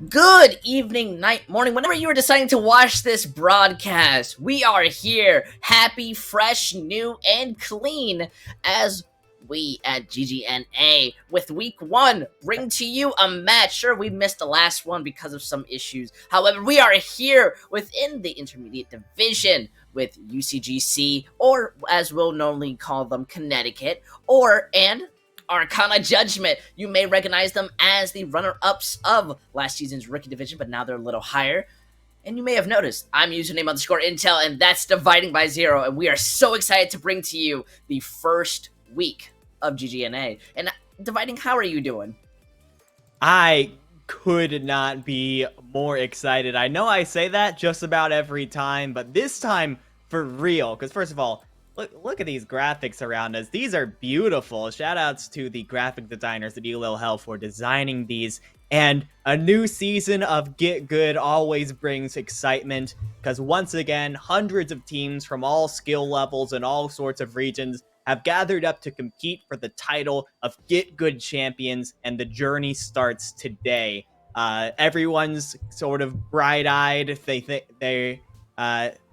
Good evening, night, morning, whenever you are deciding to watch this broadcast. We are here, happy, fresh, new, and clean, as we at GGNA, with week one, bring to you a match. Sure, we missed the last one because of some issues. However, we are here within the intermediate division with UCGC, or as we'll normally call them, Connecticut, and Arcana Judgement. You may recognize them as the runner-ups of last season's rookie division, but now they're a little higher. And you may have noticed, I'm username underscore Intel, and that's dividing by zero. And we are so excited to bring to you the first week of GGNA. And dividing, how are you doing? I could not be more excited. I know I say that just about every time, but this time for real. Because first of all, look at these graphics around us. These are beautiful. Shout outs to the graphic designers at Elo Hell for designing these. And a new season of GitGud always brings excitement because once again, hundreds of teams from all skill levels and all sorts of regions have gathered up to compete for the title of GitGud champions, and the journey starts today. Everyone's sort of bright-eyed.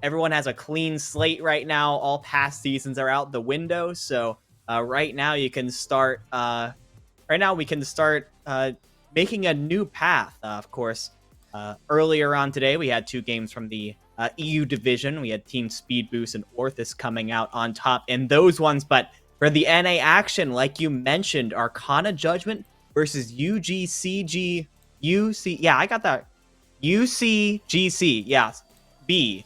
Everyone has a clean slate right now. All past seasons are out the window, so right now you can start. Right now we can start making a new path. Of course, earlier on today we had two games from the EU division. We had Team Speed Boost and Orthus coming out on top in those ones. But for the NA action, like you mentioned, Arcana Judgement versus UGCG. Yeah, I got that. UCGC, yes, B.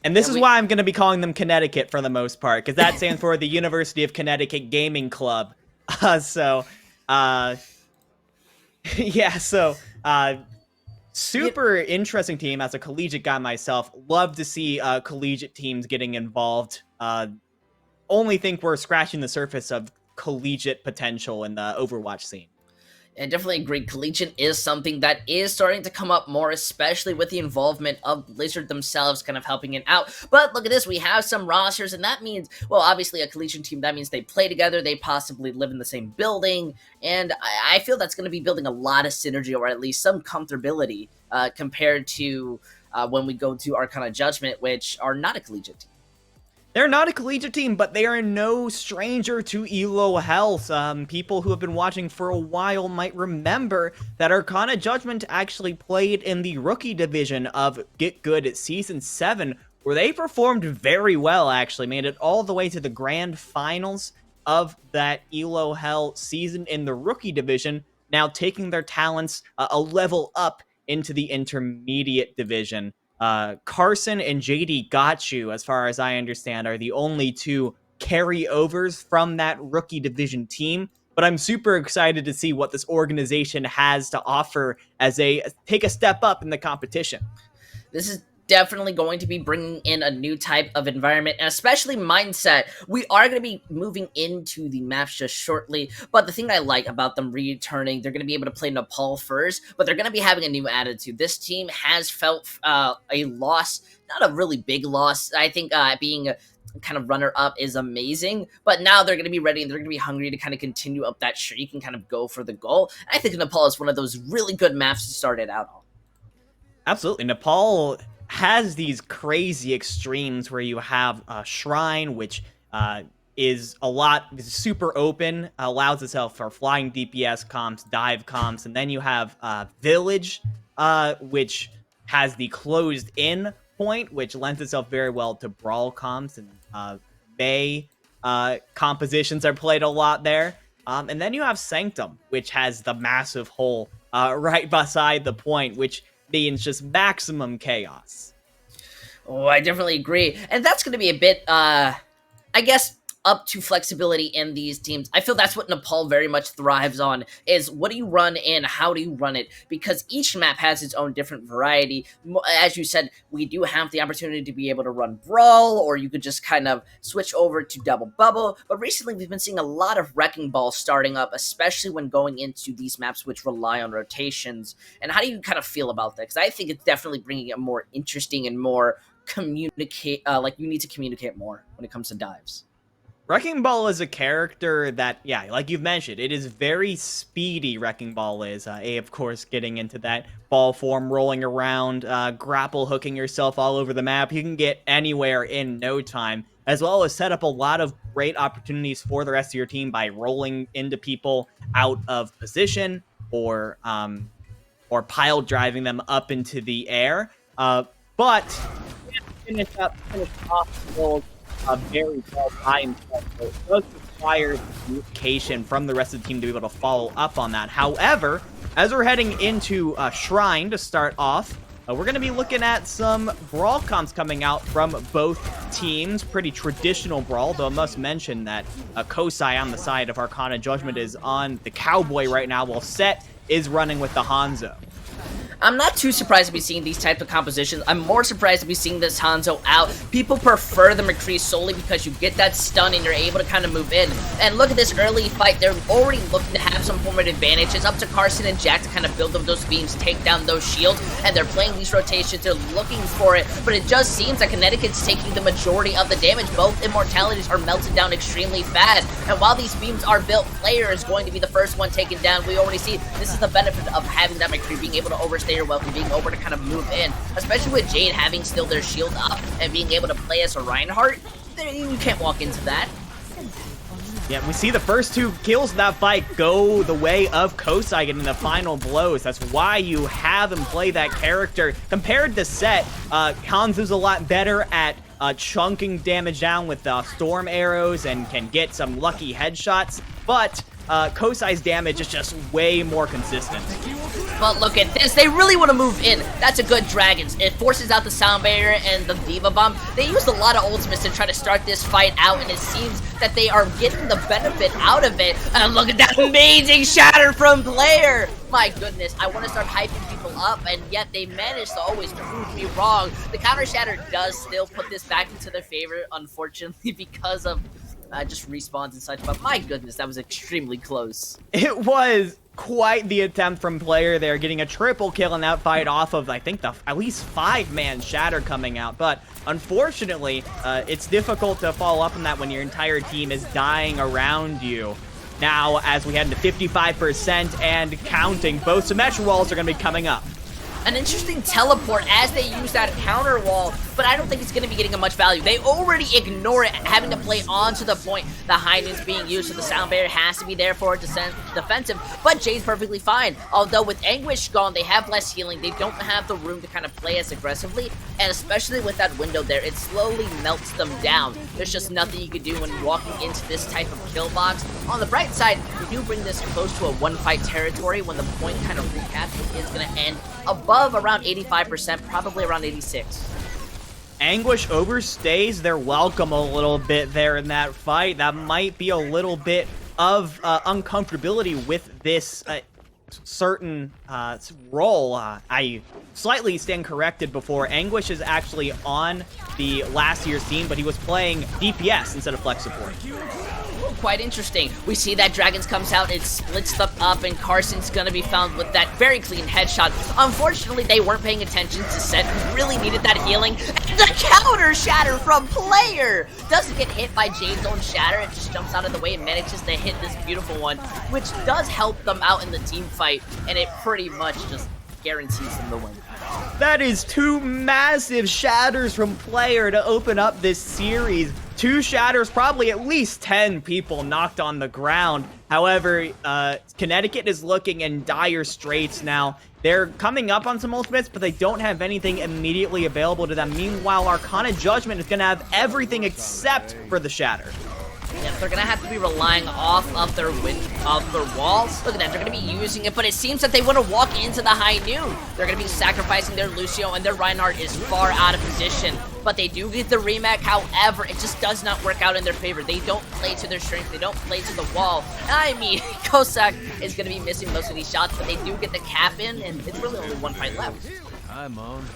And this is why I'm going to be calling them Connecticut for the most part, because that stands for the University of Connecticut Gaming Club. Super interesting team. As a collegiate guy myself, love to see collegiate teams getting involved. Only think we're scratching the surface of collegiate potential in the Overwatch scene. I definitely agree. Collegiate is something that is starting to come up more, especially with the involvement of Blizzard themselves kind of helping it out. But look at this, we have some rosters, and that means, well, obviously a collegiate team, that means they play together, they possibly live in the same building, and I feel that's going to be building a lot of synergy, or at least some comfortability, compared to when we go to Arcana Judgement, which are not a collegiate team. They're not a collegiate team, but they are no stranger to Elo Health. People who have been watching for a while might remember that Arcana Judgement actually played in the rookie division of GitGud at Season 7, where they performed very well, actually. Made it all the way to the grand finals of that Elo Hell season in the rookie division, now taking their talents a level up into the intermediate division. Carson and JD Gotchu, as far as I understand, are the only two carryovers from that rookie division team. But I'm super excited to see what this organization has to offer as they take a step up in the competition. This is definitely going to be bringing in a new type of environment, and especially mindset. We are going to be moving into the maps just shortly, but the thing I like about them returning, they're going to be able to play Nepal first, but they're going to be having a new attitude. This team has felt a loss, not a really big loss. I think being kind of runner-up is amazing, but now they're going to be ready and they're going to be hungry to kind of continue up that streak and kind of go for the goal. I think Nepal is one of those really good maps to start it out on. Absolutely. Nepal has these crazy extremes where you have a shrine, which is super open, allows itself for flying DPS comps, dive comps, and then you have village, which has the closed in point, which lends itself very well to brawl comps, and May compositions are played a lot there. And then you have Sanctum, which has the massive hole right beside the point, which means just maximum chaos. Oh, I definitely agree. And that's going to be a bit, I guess, up to flexibility in these teams. I feel that's what Nepal very much thrives on, is what do you run and how do you run it? Because each map has its own different variety. As you said, we do have the opportunity to be able to run Brawl, or you could just kind of switch over to Double Bubble. But recently, we've been seeing a lot of Wrecking Ball starting up, especially when going into these maps which rely on rotations. And how do you kind of feel about that? Because I think it's definitely bringing it more interesting and more you need to communicate more when it comes to dives. Wrecking Ball is a character that, yeah, like you've mentioned, it is very speedy. Wrecking Ball is, of course, getting into that ball form, rolling around, grapple hooking yourself all over the map. You can get anywhere in no time, as well as set up a lot of great opportunities for the rest of your team by rolling into people out of position or pile driving them up into the air. But finish off the gold very well by himself. So it does require communication from the rest of the team to be able to follow up on that. However, as we're heading into Shrine to start off, we're going to be looking at some brawl comps coming out from both teams. Pretty traditional brawl, though I must mention that Kosai on the side of Arcana Judgement is on the Cowboy right now, while Set is running with the Hanzo. I'm not too surprised to be seeing these types of compositions. I'm more surprised to be seeing this Hanzo out. People prefer the McCree solely because you get that stun and you're able to kind of move in. And look at this early fight. They're already looking to have some form of advantage. It's up to Carson and Jack to kind of build up those beams, take down those shields, and they're playing these rotations. They're looking for it, but it just seems that Connecticut's taking the majority of the damage. Both immortalities are melted down extremely fast, and while these beams are built, Player is going to be the first one taken down. We already see this is the benefit of having that McCree being able to overstay your wealth and being able to kind of move in, especially with Jade having still their shield up and being able to play as a Reinhardt. You can't walk into that. Yeah, we see the first two kills of that fight go the way of Kosai getting the final blows. That's why you have him play that character. Compared to Set, Hanzo's a lot better at chunking damage down with storm arrows and can get some lucky headshots, but Kosai's damage is just way more consistent. But look at this, they really want to move in. That's a good Dragons. It forces out the Sound Barrier and the Diva Bomb. They used a lot of ultimates to try to start this fight out, and it seems that they are getting the benefit out of it. And look at that amazing shatter from Player. My goodness, I want to start hyping people up, and yet they managed to always prove me wrong. The counter shatter does still put this back into their favor, unfortunately, because of just respawns and such, but my goodness, that was extremely close. It was quite the attempt from Player there, getting a triple kill in that fight off of, I think, at least 5-man shatter coming out, but unfortunately, it's difficult to follow up on that when your entire team is dying around you. Now, as we head into 55% and counting, both Symmetra walls are going to be coming up. An interesting teleport as they use that counter wall, but I don't think it's going to be getting much value. They already ignore it, having to play onto the point. The Heinen's being used, so the Sound Barrier has to be there for defensive, but Jade's perfectly fine. Although with Anguish gone, they have less healing. They don't have the room to kind of play as aggressively, and especially with that window there, it slowly melts them down. There's just nothing you can do when walking into this type of kill box. On the bright side, we do bring this close to a one-fight territory when the point kind of recaps. It is going to end above around 85%, probably around 86. Anguish overstays their welcome a little bit there in that fight. That might be a little bit of uncomfortability with this certain role. I slightly stand corrected before. Anguish is actually on the last year's team, but he was playing DPS instead of flex support. Quite interesting. We see that Dragons comes out, it splits them up, and Carson's gonna be found with that very clean headshot. Unfortunately, they weren't paying attention to Set, who really needed that healing. And the counter shatter from Player doesn't get hit by Jade's own shatter. It just jumps out of the way and manages to hit this beautiful one, which does help them out in the team fight, and it pretty much just guarantees them the win. That is two massive shatters from Player to open up this series. 2 shatters, probably at least 10 people knocked on the ground. However, Connecticut is looking in dire straits now. They're coming up on some ultimates, but they don't have anything immediately available to them. Meanwhile, Arcana Judgement is going to have everything except for the shatter. Yep, they're gonna have to be relying off of their walls. Look at that, they're gonna be using it, but it seems that they want to walk into the high noon. They're gonna be sacrificing their Lucio, and their Reinhardt is far out of position. But they do get the remake, however, it just does not work out in their favor. They don't play to their strength, they don't play to the wall. I mean, Cossack is gonna be missing most of these shots, but they do get the cap in, and it's really only one fight left. I'm on.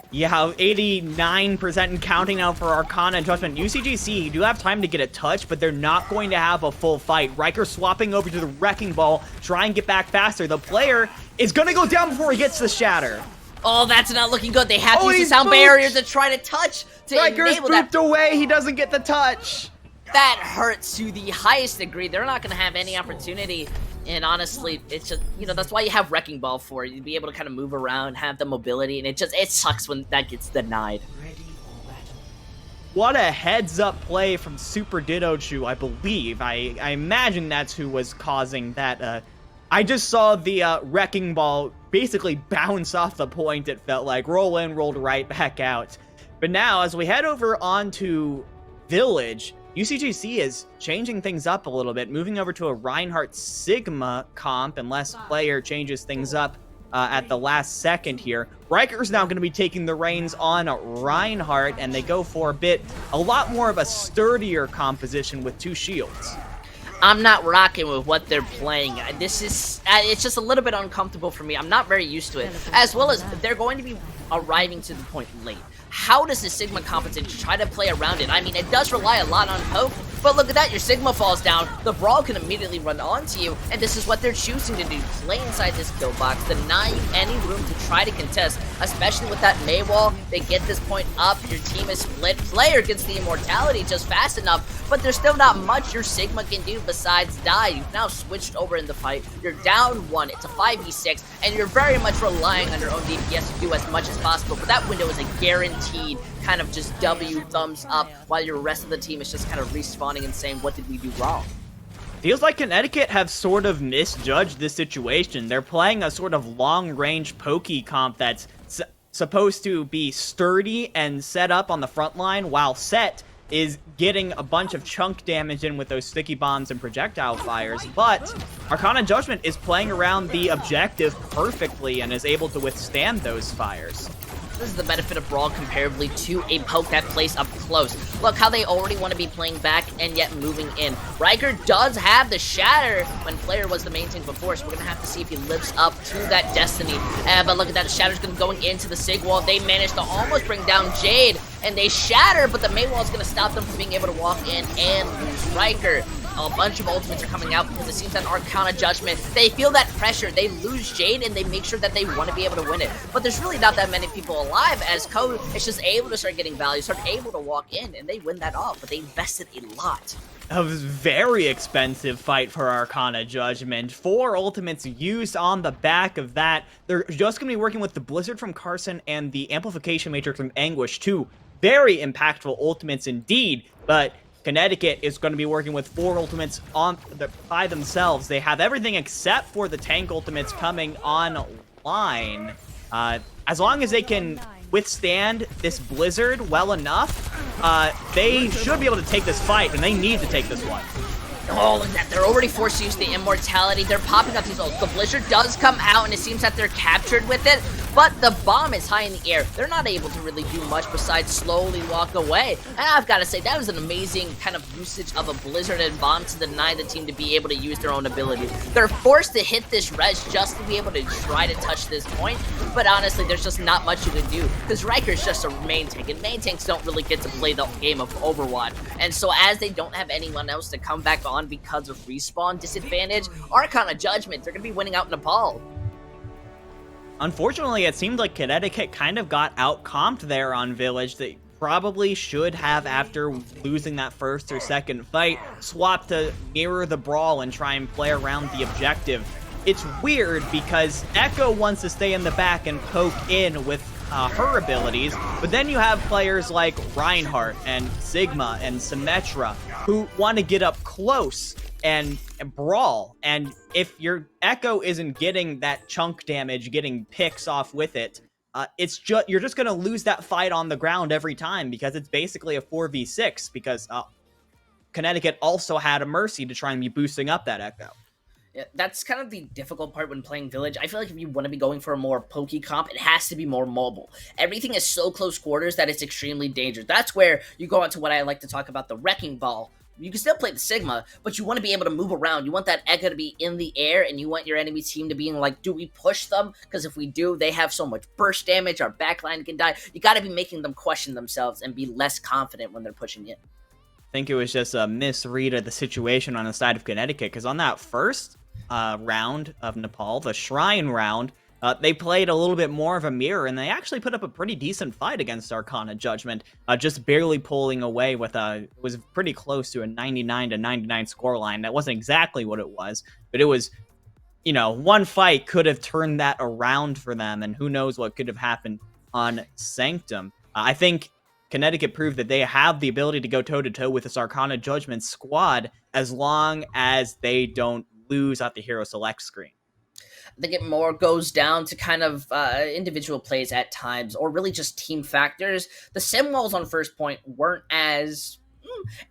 Yeah, 89% and counting now for Arcana and Judgement. UCGC do have time to get a touch, but they're not going to have a full fight. Riker swapping over to the Wrecking Ball, try and get back faster. The Player is going to go down before he gets the shatter. Oh, that's not looking good. They have to use the Sound Barrier to try to touch to Riker's enable that. booped away. He doesn't get the touch. That hurts to the highest degree. They're not going to have any opportunity. And honestly, it's just, that's why you have Wrecking Ball for. You'd be able to kind of move around, have the mobility, and it sucks when that gets denied. What a heads-up play from Super Dittochu, I believe. I imagine that's who was causing that. I just saw the Wrecking Ball basically bounce off the point, it felt like. Roll in, rolled right back out. But now, as we head over onto Village, UCGC is changing things up a little bit, moving over to a Reinhardt Sigma comp, unless player changes things up at the last second here. Riker's now going to be taking the reins on Reinhardt, and they go for a lot more of a sturdier composition with 2 shields. I'm not rocking with what they're playing. It's just a little bit uncomfortable for me. I'm not very used to it. As well as they're going to be arriving to the point late. How does the Sigma competent try to play around it? I mean, it does rely a lot on poke, but look at that, your Sigma falls down, the Brawl can immediately run onto you, and this is what they're choosing to do. Play inside this kill box, deny you any room to try to contest, especially with that Mei wall. They get this point up, your team is split, player gets the immortality just fast enough, but there's still not much your Sigma can do besides die. You've now switched over in the fight, you're down 1, it's a 5v6, and you're very much relying on your own DPS to do as much as possible, but that window is a guaranteed kind of just W thumbs up while your rest of the team is just kind of respawning and saying, what did we do wrong? Feels like Connecticut have sort of misjudged this situation. They're playing a sort of long-range pokey comp that's supposed to be sturdy and set up on the front line, while Set is getting a bunch of chunk damage in with those sticky bombs and projectile fires, but Arcana Judgement is playing around the objective perfectly and is able to withstand those fires. This is the benefit of Brawl comparatively to a poke that plays up close. Look how they already want to be playing back and yet moving in. Riker does have the Shatter when player was the main tank before, so we're going to have to see if he lives up to that destiny. But look at that, the Shatter's going into the Sig wall. They managed to almost bring down Jade, and they Shatter, but the Mei wall is going to stop them from being able to walk in and lose Riker. A bunch of ultimates are coming out because it seems that Arcana Judgement, they feel that pressure. They lose Jade and they make sure that they want to be able to win it. But there's really not that many people alive, as Code is just able to start getting value, start able to walk in, and they win that off. But they invested a lot. A very expensive fight for Arcana Judgement. 4 ultimates used on the back of that. They're just going to be working with the Blizzard from Carson and the Amplification Matrix from Anguish, 2 very impactful ultimates indeed, but Connecticut is going to be working with 4 ultimates by themselves. They have everything except for the tank ultimates coming online. As long as they can withstand this Blizzard well enough, they should be able to take this fight, and they need to take this one. Oh, look at that. They're already forced to use the immortality. They're popping up these ults. The Blizzard does come out, and it seems that they're captured with it, but the bomb is high in the air. They're not able to really do much besides slowly walk away. And I've got to say, that was an amazing kind of usage of a Blizzard and bomb to deny the team to be able to use their own abilities. They're forced to hit this res just to be able to try to touch this point, but honestly, there's just not much you can do, because Riker's just a main tank, and main tanks don't really get to play the game of Overwatch. And so as they don't have anyone else to come back on because of respawn disadvantage, Arcana Judgement, they're going to be winning out Nepal. Unfortunately, it seemed like Connecticut kind of got out-comped there on Village. They probably should have, after losing that first or second fight, swapped to mirror the Brawl and try and play around the objective. It's weird because Echo wants to stay in the back and poke in with her abilities, but then you have players like Reinhardt and Sigma and Symmetra who want to get up close and brawl, and if your Echo isn't getting that chunk damage, getting picks off with it, you're just going to lose that fight on the ground every time, because it's basically a 4v6, because Connecticut also had a Mercy to try and be boosting up that Echo. Yeah, that's kind of the difficult part when playing Village. I feel like if you want to be going for a more pokey comp, it has to be more mobile. Everything is so close quarters that it's extremely dangerous. That's where you go into what I like to talk about, the Wrecking Ball. You can still play the Sigma, but you want to be able to move around. You want that Echo to be in the air, and you want your enemy team to be in, like, do we push them? Because if we do, they have so much burst damage, our backline can die. You got to be making them question themselves and be less confident when they're pushing in. I think it was just a misread of the situation on the side of Connecticut, because on that first round of Nepal, the Shrine round, They played a little bit more of a mirror, and they actually put up a pretty decent fight against Arcana Judgment, just barely pulling away with it was pretty close to a 99-99 scoreline. That wasn't exactly what it was, but it was, one fight could have turned that around for them, and who knows what could have happened on Sanctum. I think Connecticut proved that they have the ability to go toe-to-toe with this Arcana Judgment squad as long as they don't lose at the hero select screen. I think it more goes down to kind of individual plays at times, or really just team factors. The sim walls on first point weren't as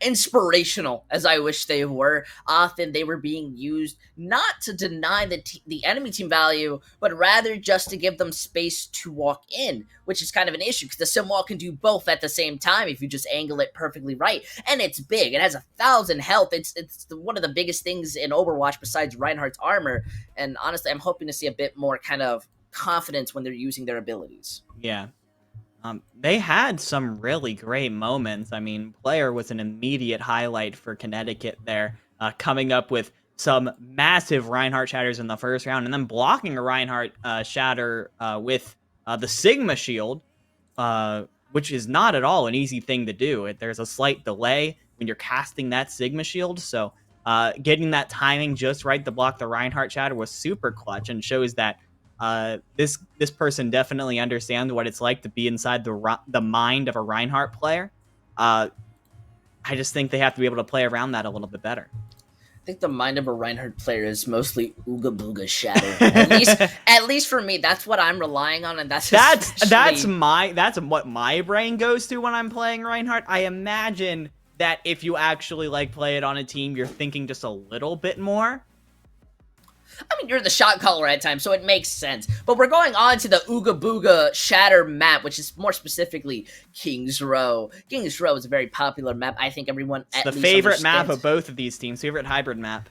inspirational as I wish they were. Often they were being used not to deny the enemy team value, but rather just to give them space to walk in, which is kind of an issue because the sim wall can do both at the same time if you just angle it perfectly right. And it's big. It has 1,000 health. It's one of the biggest things in Overwatch besides Reinhardt's armor. And honestly, I'm hoping to see a bit more kind of confidence when they're using their abilities. Yeah. They had some really great moments. I mean, Player was an immediate highlight for Connecticut there, coming up with some massive Reinhardt shatters in the first round, and then blocking a Reinhardt shatter with the Sigma shield, which is not at all an easy thing to do. There's a slight delay when you're casting that Sigma shield, so getting that timing just right to block the Reinhardt shatter was super clutch, and shows that this person definitely understands what it's like to be inside the mind of a Reinhardt player. I just think they have to be able to play around that a little bit better. I think the mind of a Reinhardt player is mostly Ooga Booga Shatter. At least for me, that's what I'm relying on, and that's what my brain goes to when I'm playing Reinhardt. I imagine that if you actually play it on a team, you're thinking just a little bit more. I mean, you're the shot caller at times, so it makes sense. But we're going on to the Ooga Booga Shatter map, which is more specifically King's Row. King's Row is a very popular map. I think everyone at least the favorite map of both of these teams, favorite hybrid map.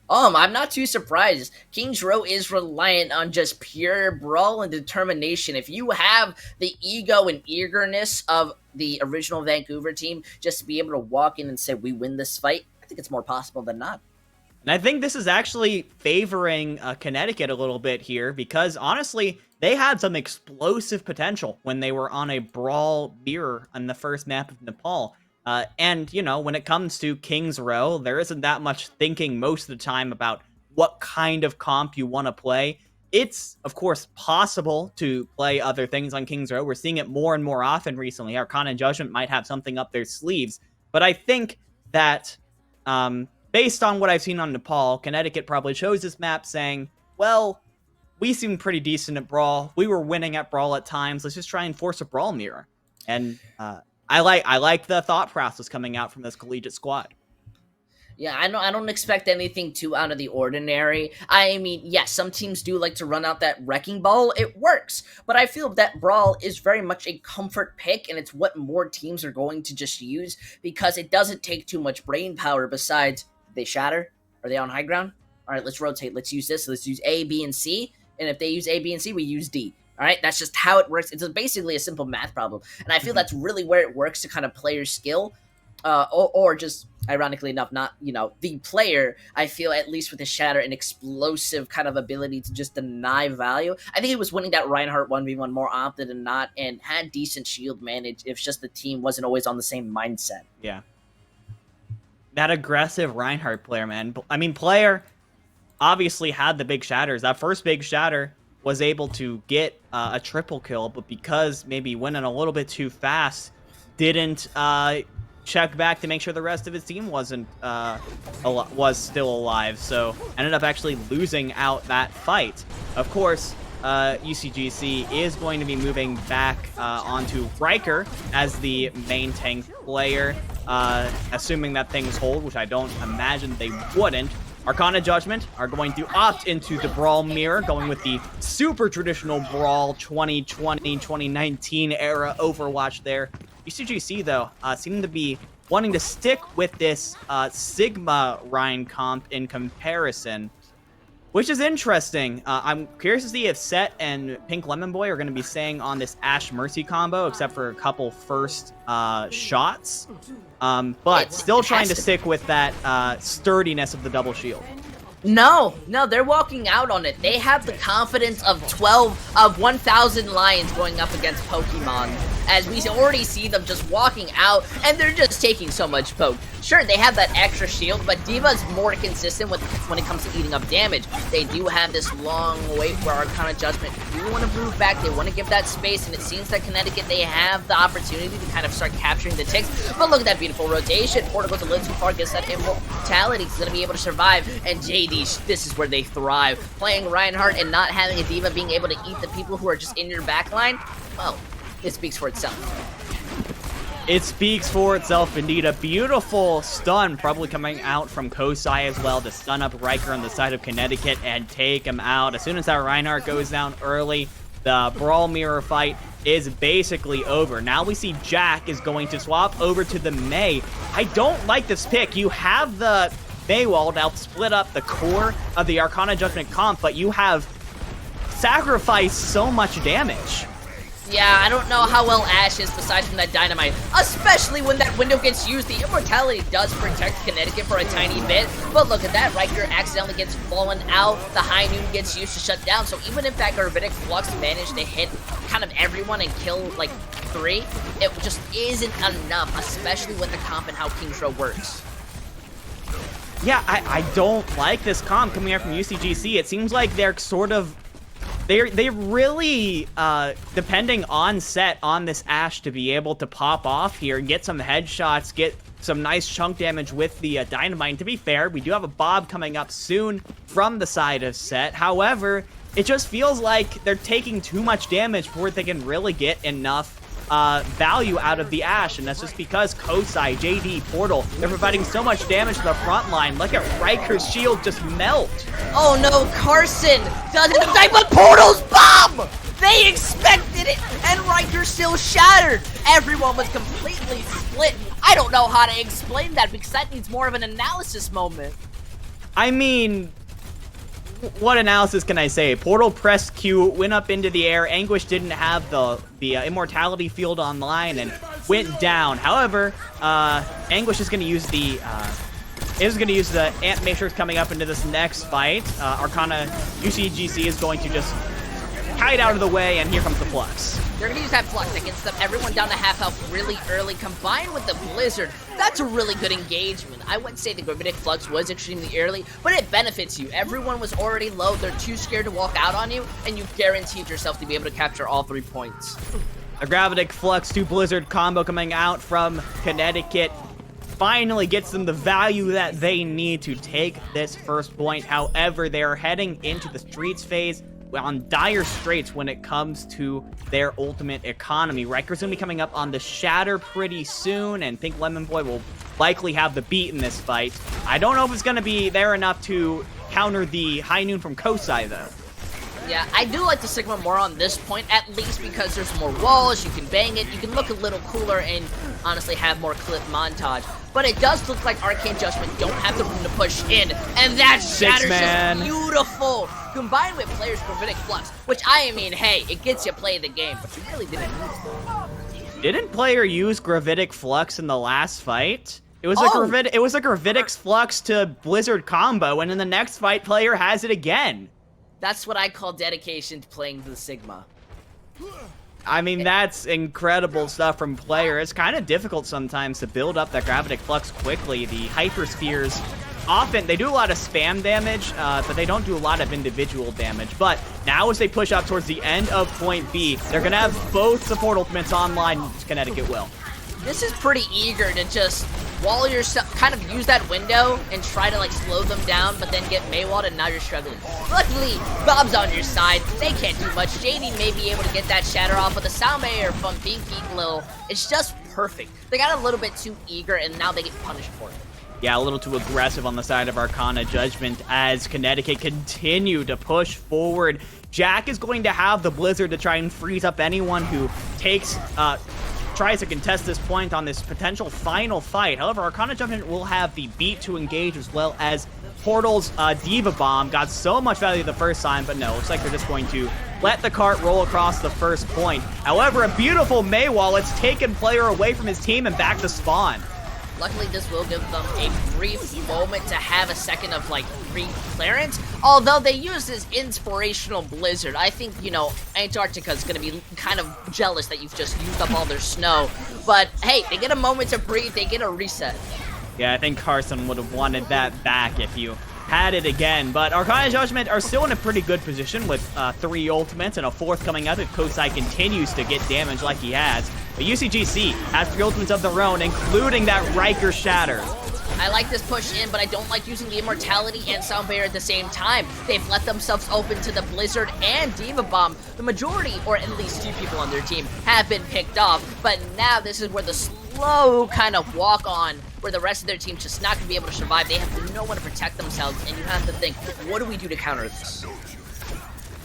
I'm not too surprised. King's Row is reliant on just pure brawl and determination. If you have the ego and eagerness of the original Vancouver team, just to be able to walk in and say, we win this fight, I think it's more possible than not. And I think this is actually favoring Connecticut a little bit here, because honestly, they had some explosive potential when they were on a brawl mirror on the first map of Nepal. And, when it comes to King's Row, there isn't that much thinking most of the time about what kind of comp you want to play. It's, of course, possible to play other things on King's Row. We're seeing it more and more often recently. Arcana Judgment might have something up their sleeves. But I think that based on what I've seen on Nepal, Connecticut probably chose this map saying, well, we seemed pretty decent at Brawl. We were winning at Brawl at times. Let's just try and force a Brawl mirror. And I like the thought process coming out from this collegiate squad. Yeah, I don't expect anything too out of the ordinary. I mean, yes, some teams do like to run out that Wrecking Ball. It works. But I feel that Brawl is very much a comfort pick, and it's what more teams are going to just use because it doesn't take too much brain power besides they shatter? Are they on high ground? All right, let's rotate. Let's use this. Let's use A, B, and C. And if they use A, B, and C, we use D. All right, that's just how it works. It's basically a simple math problem. And I feel that's really where it works to kind of player skill. Or just, ironically enough, not, the player. I feel, at least with the shatter, an explosive kind of ability to just deny value. I think he was winning that Reinhardt 1v1 more often than not and had decent shield manage. It's just the team wasn't always on the same mindset. Yeah. That aggressive Reinhardt player, man. I mean, Player obviously had the big shatters. That first big shatter was able to get a triple kill, but because maybe went in a little bit too fast, didn't check back to make sure the rest of his team was still alive. So ended up actually losing out that fight. Of course, UCGC is going to be moving back onto Riker as the main tank player, assuming that things hold, which I don't imagine they wouldn't. Arcana Judgment are going to opt into the Brawl mirror, going with the super traditional Brawl 2020-2019 era Overwatch there. UCGC, though, seem to be wanting to stick with this Sigma Rhine comp in comparison, which is interesting. I'm curious to see if Set and Pink Lemon Boy are going to be staying on this Ashe Mercy combo, except for a couple first shots. But still trying to stick with that sturdiness of the double shield. No, they're walking out on it. They have the confidence of 1,000 lions going up against Pokemon, as we already see them just walking out, and they're just taking so much poke. Sure, they have that extra shield, but Diva's more consistent when it comes to eating up damage. They do have this long wait where Arcana Judgment do want to move back. They want to give that space, and it seems that Connecticut, they have the opportunity to kind of start capturing the ticks. But look at that beautiful rotation. Portal goes a little too far, gets that immortality. He's going to be able to survive, and JD, this is where they thrive. Playing Reinhardt and not having a Diva being able to eat the people who are just in your backline, well, it speaks for itself. It speaks for itself indeed. A beautiful stun probably coming out from Kosai as well to stun up Riker on the side of Connecticut and take him out. As soon as that Reinhardt goes down early, the Brawl Mirror fight is basically over. Now we see Jack is going to swap over to the Mei. I don't like this pick. You have the Mei wall to help split up the core of the Arcana Judgment comp, but you have sacrificed so much damage. Yeah, I don't know how well Ash is besides from that dynamite, especially when that window gets used. The immortality does protect Connecticut for a tiny bit, but look at that, Riker accidentally gets fallen out, the High Noon gets used to shut down, so even if that Gravitic Flux managed to hit kind of everyone and kill like 3, it just isn't enough, especially with the comp and how King's Row works. Yeah, I don't like this comp coming out from UCGC. It seems like they're sort of They're really depending on set on this Ashe to be able to pop off here and get some headshots, get some nice chunk damage with the dynamite. And to be fair, we do have a Bob coming up soon from the side of set. However, it just feels like they're taking too much damage before they can really get enough value out of the Ashe, and that's just because Kosai, JD, Portal, they're providing so much damage to the front line. Look at Riker's shield just melt. Oh no, Carson doesn't die, but Portal's bomb! They expected it, and Riker still shattered. Everyone was completely split. I don't know how to explain that because that needs more of an analysis moment. I mean, what analysis can I say? Portal pressed Q, went up into the air. Anguish didn't have the immortality field online and went down. However, Anguish is going to use the Ant Matrix coming up into this next fight. Arcana UCGC is going to just kite out of the way, and here comes the Flux. They're going to use that Flux that gets them everyone down to half health really early, combined with the Blizzard. That's a really good engagement. I wouldn't say the Gravitic Flux was extremely early, but it benefits you. Everyone was already low, they're too scared to walk out on you, and you guaranteed yourself to be able to capture all 3 points. A Gravitic Flux to Blizzard combo coming out from Connecticut finally gets them the value that they need to take this first point. However, they are heading into the Streets phase on dire straits when it comes to their ultimate economy. Riker's gonna be coming up on the Shatter pretty soon, and think Lemon Boy will likely have the beat in this fight. I don't know if it's gonna be there enough to counter the High Noon from Kosai, though. Yeah, I do like the Sigma more on this point, at least because there's more walls, you can bang it, you can look a little cooler, and honestly have more clip montage. But it does look like Arcane Judgment don't have the room to push in, and that Shatter's just beautiful! Combined with players' Gravitic Flux, which I mean, hey, it gets you play the game, but you really didn't use it. Didn't player use Gravitic Flux in the last fight? It was a Gravitic Flux to Blizzard combo, and in the next fight, player has it again. That's what I call dedication to playing the Sigma. I mean, that's incredible stuff from player. It's kind of difficult sometimes to build up that Gravitic Flux quickly. The Hyperspheres, often, they do a lot of spam damage, but they don't do a lot of individual damage. But now as they push up towards the end of point B, they're going to have both support ultimates online. Connecticut will. This is pretty eager to just wall yourself, kind of use that window and try to like slow them down, but then get Maywalled, and now you're struggling. Luckily, Bob's on your side. They can't do much. JD may be able to get that Shatter off with a Salme or from Binky Lil. It's just perfect. They got a little bit too eager, and now they get punished for it. Yeah, a little too aggressive on the side of Arcana Judgment as Connecticut continue to push forward. Jack is going to have the Blizzard to try and freeze up anyone who tries to contest this point on this potential final fight. However, Arcana Judgment will have the beat to engage, as well as Portal's Diva Bomb. Got so much value the first time, but no, looks like they're just going to let the cart roll across the first point. However, a beautiful Maywall. It's taken player away from his team and back to spawn. Luckily, this will give them a brief moment to have a second of, like, free clearance. Although they use this inspirational blizzard. I think, you know, Antarctica is going to be kind of jealous that you've just used up all their snow. But, hey, they get a moment to breathe. They get a reset. Yeah, I think Carson would have wanted that back if you had it again. But Arcana Judgement are still in a pretty good position with 3 ultimates and a 4th coming up if Kosai continues to get damage like he has. But UCGC has 3 ultimates of their own, including that Riker Shatter. I like this push in, but I don't like using the Immortality and Sound Barrier at the same time. They've let themselves open to the Blizzard and Diva Bomb. The majority, or at least 2 people on their team, have been picked off, but now this is where the slow kind of walk on, where the rest of their team's just not going to be able to survive. They have no one to protect themselves, and you have to think, what do we do to counter this?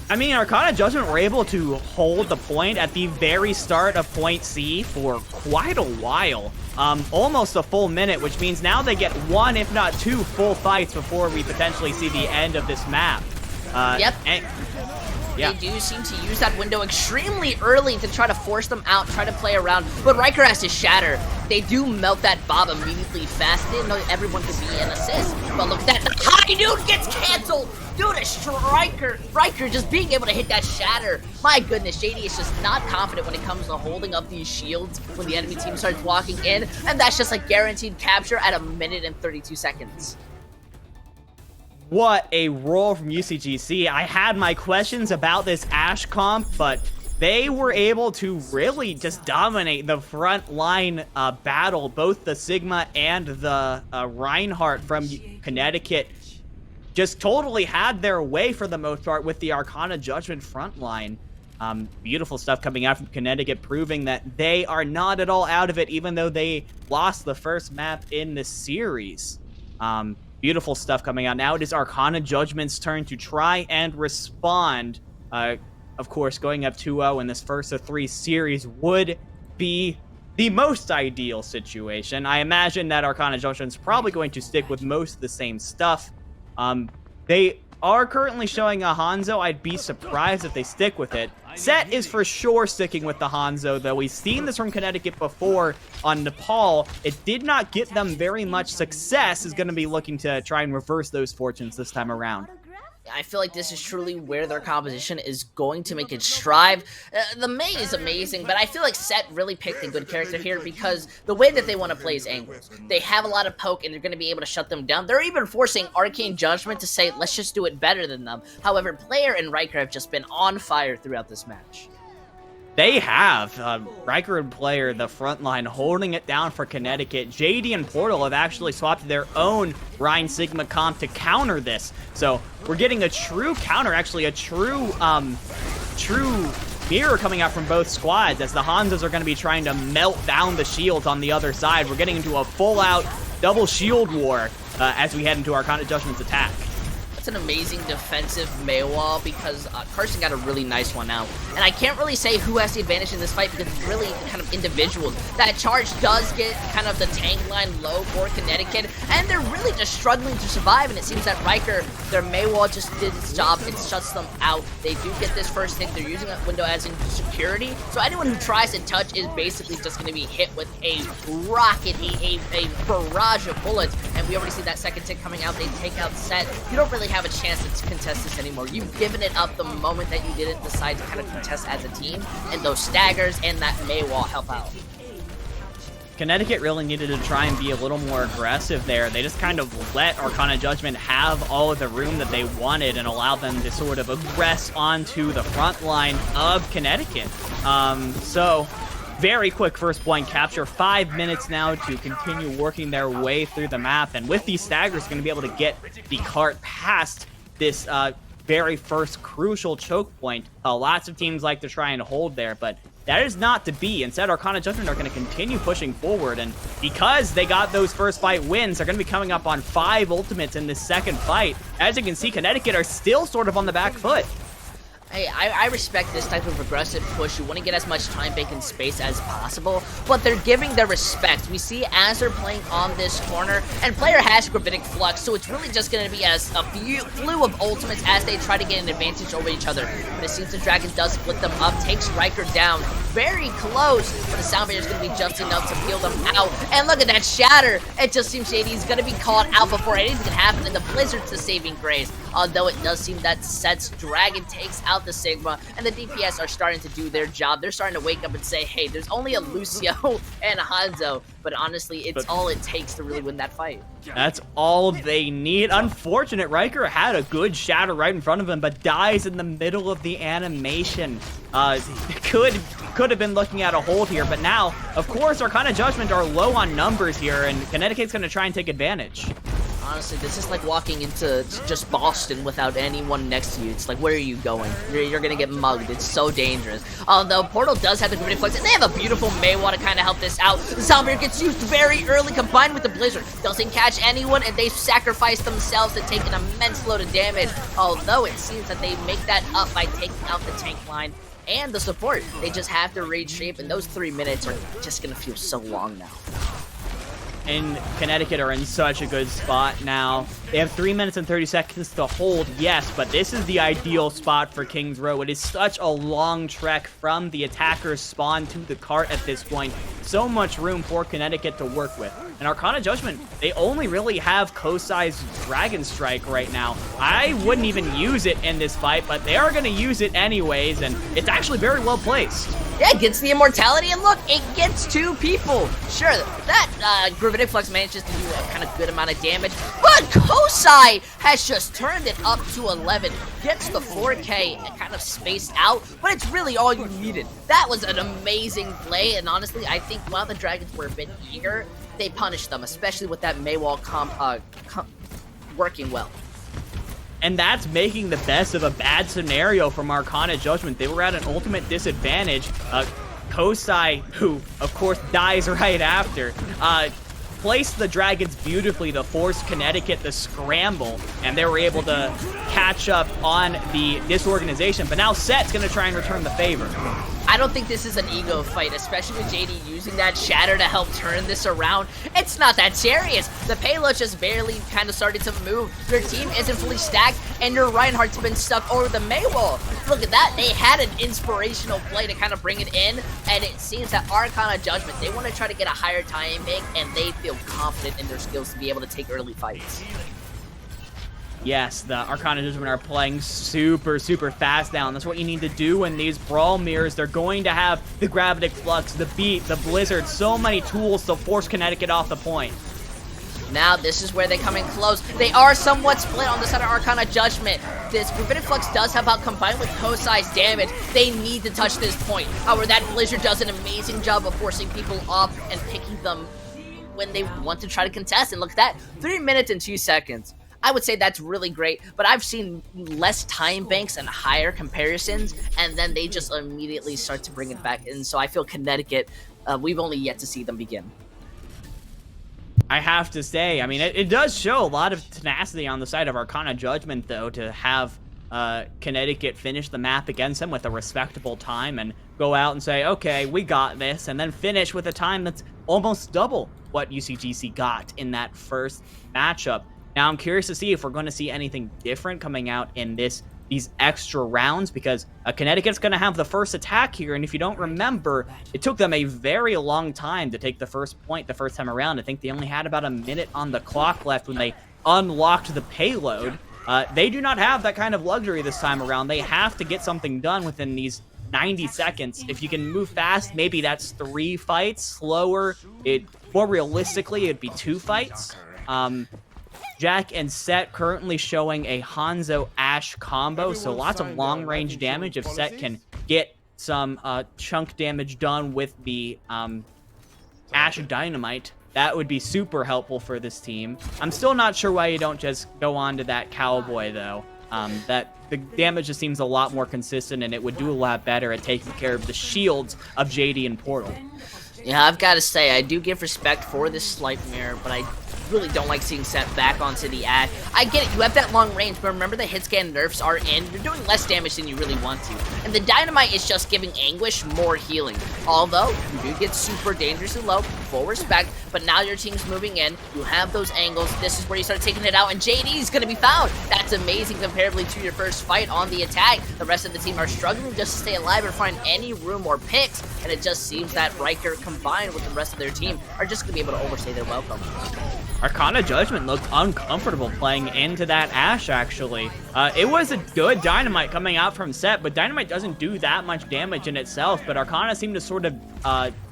I mean, Arcana Judgement were able to hold the point at the very start of point C for quite a while. Almost a full minute, which means now they get 1, if not 2 full fights before we potentially see the end of this map. Yep. Yeah. They do seem to use that window extremely early to try to force them out, try to play around, but Riker has to shatter. They do melt that Bob immediately fast. They didn't know everyone could be an assist, but look at that. The high dude gets canceled. Dude, a striker. Riker just being able to hit that shatter. My goodness, JD is just not confident when it comes to holding up these shields when the enemy team starts walking in, and that's just like guaranteed capture at 1 minute and 32 seconds. What a roll from UCGC. I had my questions about this Ashe comp, but they were able to really just dominate the front line battle. Both the Sigma and the Reinhardt from Connecticut just totally had their way for the most part with the Arcana Judgement front line. Beautiful stuff coming out from Connecticut, proving that they are not at all out of it, even though they lost the first map in the series. Beautiful stuff coming out. Now it is Arcana Judgment's turn to try and respond. Of course, going up 2-0 in this first of 3 series would be the most ideal situation. I imagine that Arcana Judgment's probably going to stick with most of the same stuff. They are currently showing a Hanzo. I'd be surprised if they stick with it. Set is for sure sticking with the Hanzo, though. We've seen this from Connecticut before on Nepal. It did not get them very much success. Is going to be looking to try and reverse those fortunes this time around. I feel like this is truly where their composition is going to make it strive. The Mei is amazing, but I feel like Set really picked a good character here because the way that they want to play is angles. They have a lot of poke, and they're going to be able to shut them down. They're even forcing Arcane Judgement to say, let's just do it better than them. However, Player and Riker have just been on fire throughout this match. They have. Riker and Player, the front line, holding it down for Connecticut. JD and Portal have actually swapped their own Rhine Sigma comp to counter this. So we're getting a true counter, actually a true mirror coming out from both squads as the Hanzos are going to be trying to melt down the shields on the other side. We're getting into a full-out double shield war as we head into Arcana Judgment's attack. That's an amazing defensive Mei wall because Carson got a really nice one out. And I can't really say who has the advantage in this fight because it's really kind of individual. That charge does get kind of the tank line low for Connecticut, and they're really just struggling to survive, and it seems that Riker, their Mei wall just did its job. It shuts them out. They do get this first hit. They're using that window as in security. So anyone who tries to touch is basically just going to be hit with a rocket, a barrage of bullets. And we already see that second tick coming out. They take out Set. You don't really have a chance to contest this anymore. You've given it up the moment that you didn't decide to kind of contest as a team, and those staggers and that Mei wall help out. Connecticut really needed to try and be a little more aggressive there. They just kind of let Arcana Judgement have all of the room that they wanted and allowed them to sort of aggress onto the front line of Connecticut. So very quick first point capture. 5 minutes now to continue working their way through the map. And with these staggers, going to be able to get the cart past this very first crucial choke point. Lots of teams like to try and hold there, but that is not to be. Instead, Arcana Judgement are going to continue pushing forward. And because they got those first fight wins, they're going to be coming up on 5 ultimates in this second fight. As you can see, Connecticut are still sort of on the back foot. Hey, I respect this type of aggressive push. You want to get as much time bank and space as possible, but they're giving their respect. We see as they're playing on this corner, and player has Gravitic Flux, so it's really just going to be as a flew of ultimates as they try to get an advantage over each other. But it seems the Dragon does split them up, takes Riker down. Very close, but the Sound Barrier is going to be just enough to peel them out. And look at that shatter. It just seems Shady is going to be caught out before anything can happen, and the Blizzard's the saving grace. Although it does seem that Set's Dragon takes out the Sigma, and the DPS are starting to do their job. They're starting to wake up and say, hey, there's only a Lucio and a Hanzo, but honestly, it's all it takes to really win that fight. That's all they need. Unfortunate, Riker had a good shatter right in front of him, but dies in the middle of the animation. Could have been looking at a hold here, but now, of course, Arcana Judgment are low on numbers here, and Connecticut's going to try and take advantage. Honestly, this is like walking into just Boston without anyone next to you. It's like, where are you going? You're gonna get mugged. It's so dangerous. Although Portal does have the Gravitic Flux, and they have a beautiful Maywa to kind of help this out. The Sound Barrier gets used very early, combined with the Blizzard. Doesn't catch anyone, and they sacrifice themselves to take an immense load of damage. Although it seems that they make that up by taking out the tank line and the support. They just have to raid shape, and those 3 minutes are just gonna feel so long now. And Connecticut are in such a good spot now. They have 3 minutes and 30 seconds to hold, yes, but this is the ideal spot for King's Row. It is such a long trek from the attacker's spawn to the cart at this point. So much room for Connecticut to work with. And Arcana Judgment, they only really have Kosai's Dragon Strike right now. I wouldn't even use it in this fight, but they are going to use it anyways, and it's actually very well placed. Yeah, it gets the immortality, and look, it gets 2 people. Sure, that Gravitic Flux manages to do a kind of good amount of damage, but Kosai has just turned it up to 11. Gets the 4K and kind of spaced out, but it's really all you needed. That was an amazing play, and honestly, I think while the Dragons were a bit eager, they punished them, especially with that Maywall working well. And that's making the best of a bad scenario from Arcana Judgment. They were at an ultimate disadvantage. Kosai, who, of course, dies right after, placed the Dragons beautifully to force Connecticut to scramble, and they were able to catch up on the disorganization. But now Set's going to try and return the favor. I don't think this is an ego fight, especially with JD using that shatter to help turn this around. It's not that serious. The payload just barely kind of started to move. Your team isn't fully stacked, and your Reinhardt's been stuck over the Maywall. Look at that. They had an inspirational play to kind of bring it in, and it seems that Arcana Judgment, they want to try to get a higher time bank, and they feel confident in their skills to be able to take early fights. Yes, the Arcana Judgment are playing super fast now, and that's what you need to do in these Brawl Mirrors. They're going to have the Gravitic Flux, the Beat, the Blizzard, so many tools to force Connecticut off the point. Now, this is where they come in close. They are somewhat split on the side of Arcana Judgment. This Gravitic Flux does help out combined with Kosai's damage. They need to touch this point. However, that Blizzard does an amazing job of forcing people off and picking them when they want to try to contest. And look at that, 3 minutes and 2 seconds. I would say that's really great, but I've seen less time banks and higher comparisons, and then they just immediately start to bring it back in. So I feel Connecticut, we've only yet to see them begin. I have to say, I mean, it does show a lot of tenacity on the side of Arcana Judgment, though, to have Connecticut finish the map against them with a respectable time and go out and say, okay, we got this, and then finish with a time that's almost double what UCGC got in that first matchup. Now, I'm curious to see if we're going to see anything different coming out in these extra rounds, because Connecticut's going to have the first attack here, and if you don't remember, it took them a very long time to take the first point the first time around. I think they only had about a minute on the clock left when they unlocked the payload. They do not have that kind of luxury this time around. They have to get something done within these 90 seconds. If you can move fast, maybe that's 3 fights. Slower, more realistically, it'd be 2 fights. Jack and Set currently showing a Hanzo Ashe combo, so lots of long-range damage. If Set can get some chunk damage done with the Ashe Dynamite, that would be super helpful for this team. I'm still not sure why you don't just go on to that Cowboy, though. That the damage just seems a lot more consistent, and it would do a lot better at taking care of the shields of JD and Portal. Yeah, I've got to say, I do give respect for this slight mirror, but I really don't like seeing Set back onto the Ash. I get it, you have that long range, but remember the hit scan nerfs are in. You're doing less damage than you really want to. And the Dynamite is just giving Anguish more healing. Although, you do get super dangerously low, full respect, but now your team's moving in. You have those angles. This is where you start taking it out, and JD is going to be found. That's amazing comparably to your first fight on the attack. The rest of the team are struggling just to stay alive or find any room or picks, and it just seems that Riker combined with the rest of their team are just going to be able to overstay their welcome. Arcana Judgment looked uncomfortable playing into that Ashe, actually. It was a good Dynamite coming out from Set, but Dynamite doesn't do that much damage in itself, but Arcana seemed to sort of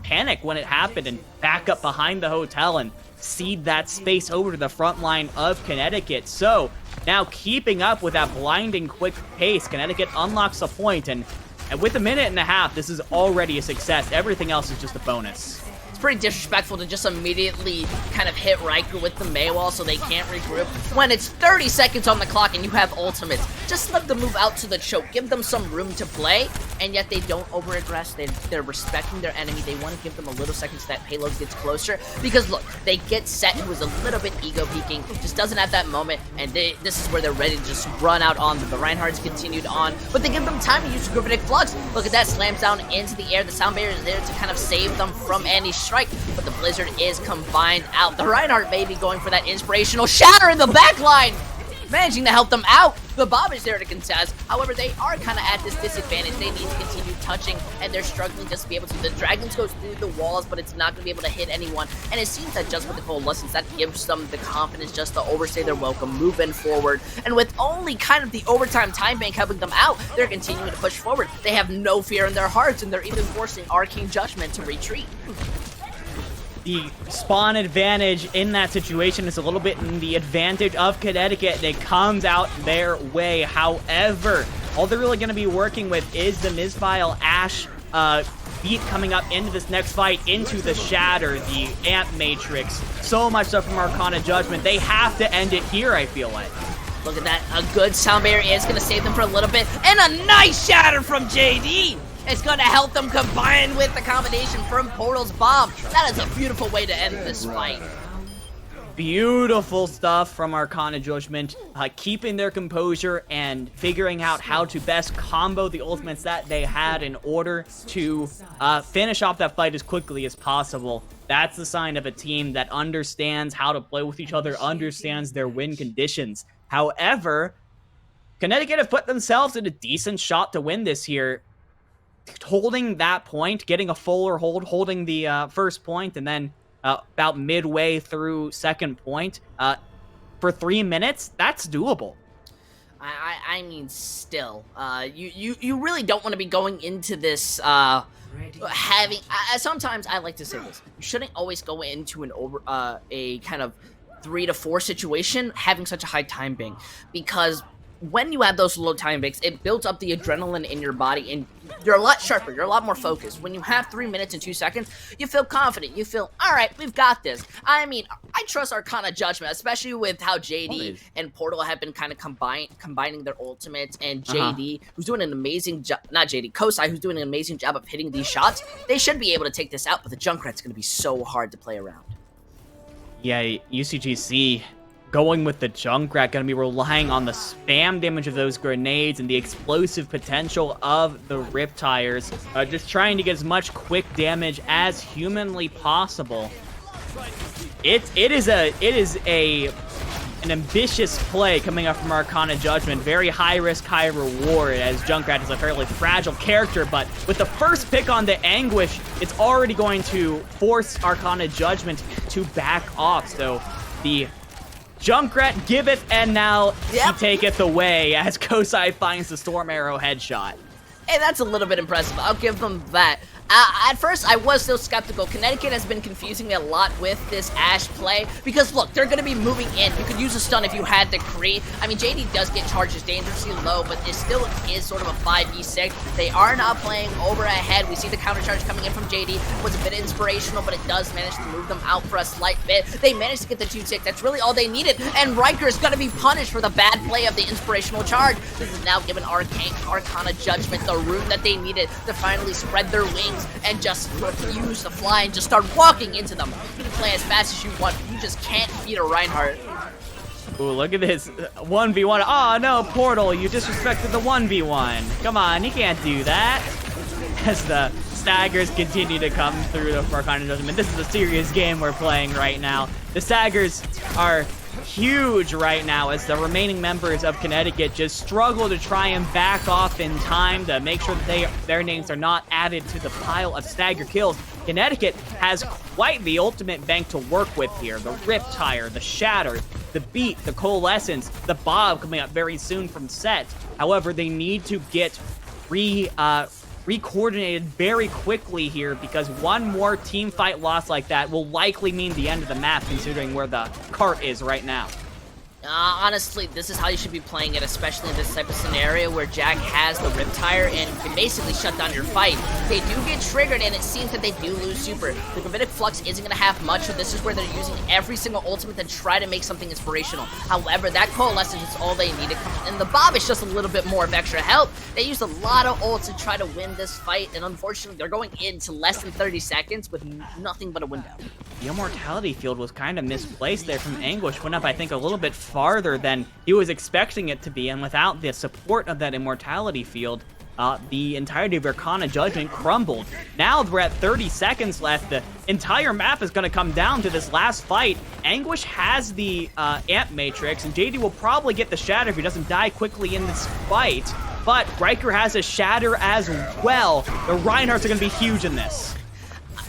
panic when it happened and back up behind the hotel and cede that space over to the front line of Connecticut. So, now keeping up with that blinding quick pace, Connecticut unlocks a point, and with a minute and a half, this is already a success. Everything else is just a bonus. It's pretty disrespectful to just immediately kind of hit Riker with the Mei wall so they can't regroup. When it's 30 seconds on the clock and you have ultimates, just let them move out to the choke. Give them some room to play, and yet they don't over-aggress. They're respecting their enemy. They want to give them a little second so that payload gets closer. Because look, they get Set, who is a little bit ego-peaking, just doesn't have that moment, and this is where they're ready to just run out on them. The Reinhardt's continued on, but they give them time to use Gravitic Flux. Look at that, slams down into the air. The sound barrier is there to kind of save them from any strike, but the Blizzard is combined out. The Reinhardt may be going for that inspirational shatter in the backline, managing to help them out. The Bob is there to contest. However, they are kind of at this disadvantage. They need to continue touching, and they're struggling just to be able to. The Dragons goes through the walls, but it's not going to be able to hit anyone. And it seems that just with the coalescence, that gives them the confidence just to overstay their welcome, moving forward. And with only kind of the overtime time bank helping them out, they're continuing to push forward. They have no fear in their hearts, and they're even forcing Arcane Judgment to retreat. The spawn advantage in that situation is a little bit in the advantage of Connecticut. It comes out their way. However, all they're really going to be working with is the Misfile Ashe beat coming up into this next fight, into the Shatter, the Amp Matrix. So much stuff from Arcana Judgment. They have to end it here, I feel like. Look at that. A good sound barrier is going to save them for a little bit. And a nice Shatter from JD. It's going to help them combine with the combination from Portal's bomb. That is a beautiful way to end this fight. Beautiful stuff from Arcana Judgment, keeping their composure and figuring out how to best combo the ultimates that they had in order to finish off that fight as quickly as possible. That's the sign of a team that understands how to play with each other, understands their win conditions. However, Connecticut have put themselves in a decent shot to win this here. Holding that point, getting a fuller hold, holding the first point, and then about midway through second point for 3 minutes, that's doable. I mean, still, you really don't want to be going into this having. Sometimes I like to say this: you shouldn't always go into a kind of 3 to 4 situation having such a high time bank, because when you have those low time banks, it builds up the adrenaline in your body, and you're a lot sharper, you're a lot more focused. When you have 3 minutes and 2 seconds, you feel confident, you feel, all right, we've got this. I mean, I trust Arcana Judgment, especially with how JD and Portal have been kind of combining their ultimates, and JD, who's doing an amazing job, not JD, Kosai, who's doing an amazing job of hitting these shots. They should be able to take this out, but the Junkrat's going to be so hard to play around. Yeah, UCGC going with the Junkrat, going to be relying on the spam damage of those grenades and the explosive potential of the Riptires. Just trying to get as much quick damage as humanly possible. It is an ambitious play coming up from Arcana Judgment. Very high risk, high reward, as Junkrat is a fairly fragile character, but with the first pick on the Anguish, it's already going to force Arcana Judgment to back off. So the Junkrat giveth, and now he taketh away as Kosai finds the Storm Arrow headshot. Hey, that's a little bit impressive. I'll give them that. At first, I was still skeptical. Connecticut has been confusing me a lot with this Ashe play, because look, they're going to be moving in. You could use a stun if you had the Kree. I mean, JD does get charges dangerously low, but it still is sort of a 5v6. They are not playing over ahead. We see the counter charge coming in from JD. It was a bit inspirational, but it does manage to move them out for a slight bit. They managed to get the 2-6. That's really all they needed, and Riker is going to be punished for the bad play of the inspirational charge. This is now giving Arcana Judgment the room that they needed to finally spread their wings enemies and just refuse to fly and just start walking into them. You can play as fast as you want, you just can't beat a Reinhardt. Ooh, look at this 1v1. Oh no, Portal, you disrespected the 1v1. Come on, you can't do that. As the staggers continue to come through the Arcana Judgement. This is a serious game we're playing right now. The staggers are huge right now as the remaining members of Connecticut just struggle to try and back off in time to make sure that their names are not added to the pile of stagger kills. Connecticut has quite the ultimate bank to work with here. The Riptire, the Shatter, the Beat, the Coalescence, the Bob coming up very soon from set. However, they need to get re-coordinated very quickly here because one more team fight loss like that will likely mean the end of the map considering where the cart is right now. Honestly, this is how you should be playing it, especially in this type of scenario where Jack has the Riptire and can basically shut down your fight. They do get triggered, and it seems that they do lose super. The Gravitic Flux isn't going to have much, so this is where they're using every single ultimate to try to make something inspirational. However, that Coalescence is all they needed, and the Bob is just a little bit more of extra help. They used a lot of ults to try to win this fight, and unfortunately, they're going into less than 30 seconds with nothing but a window. The Immortality field was kind of misplaced there from Anguish. Went up, I think, a little bit farther than he was expecting it to be, and without the support of that Immortality field, the entirety of Arcana Judgement crumbled. Now we're at 30 seconds left. The entire map is going to come down to this last fight. Anguish has the Amp Matrix, and JD will probably get the Shatter if he doesn't die quickly in this fight. But Riker has a Shatter as well. The Reinhardts are going to be huge in this.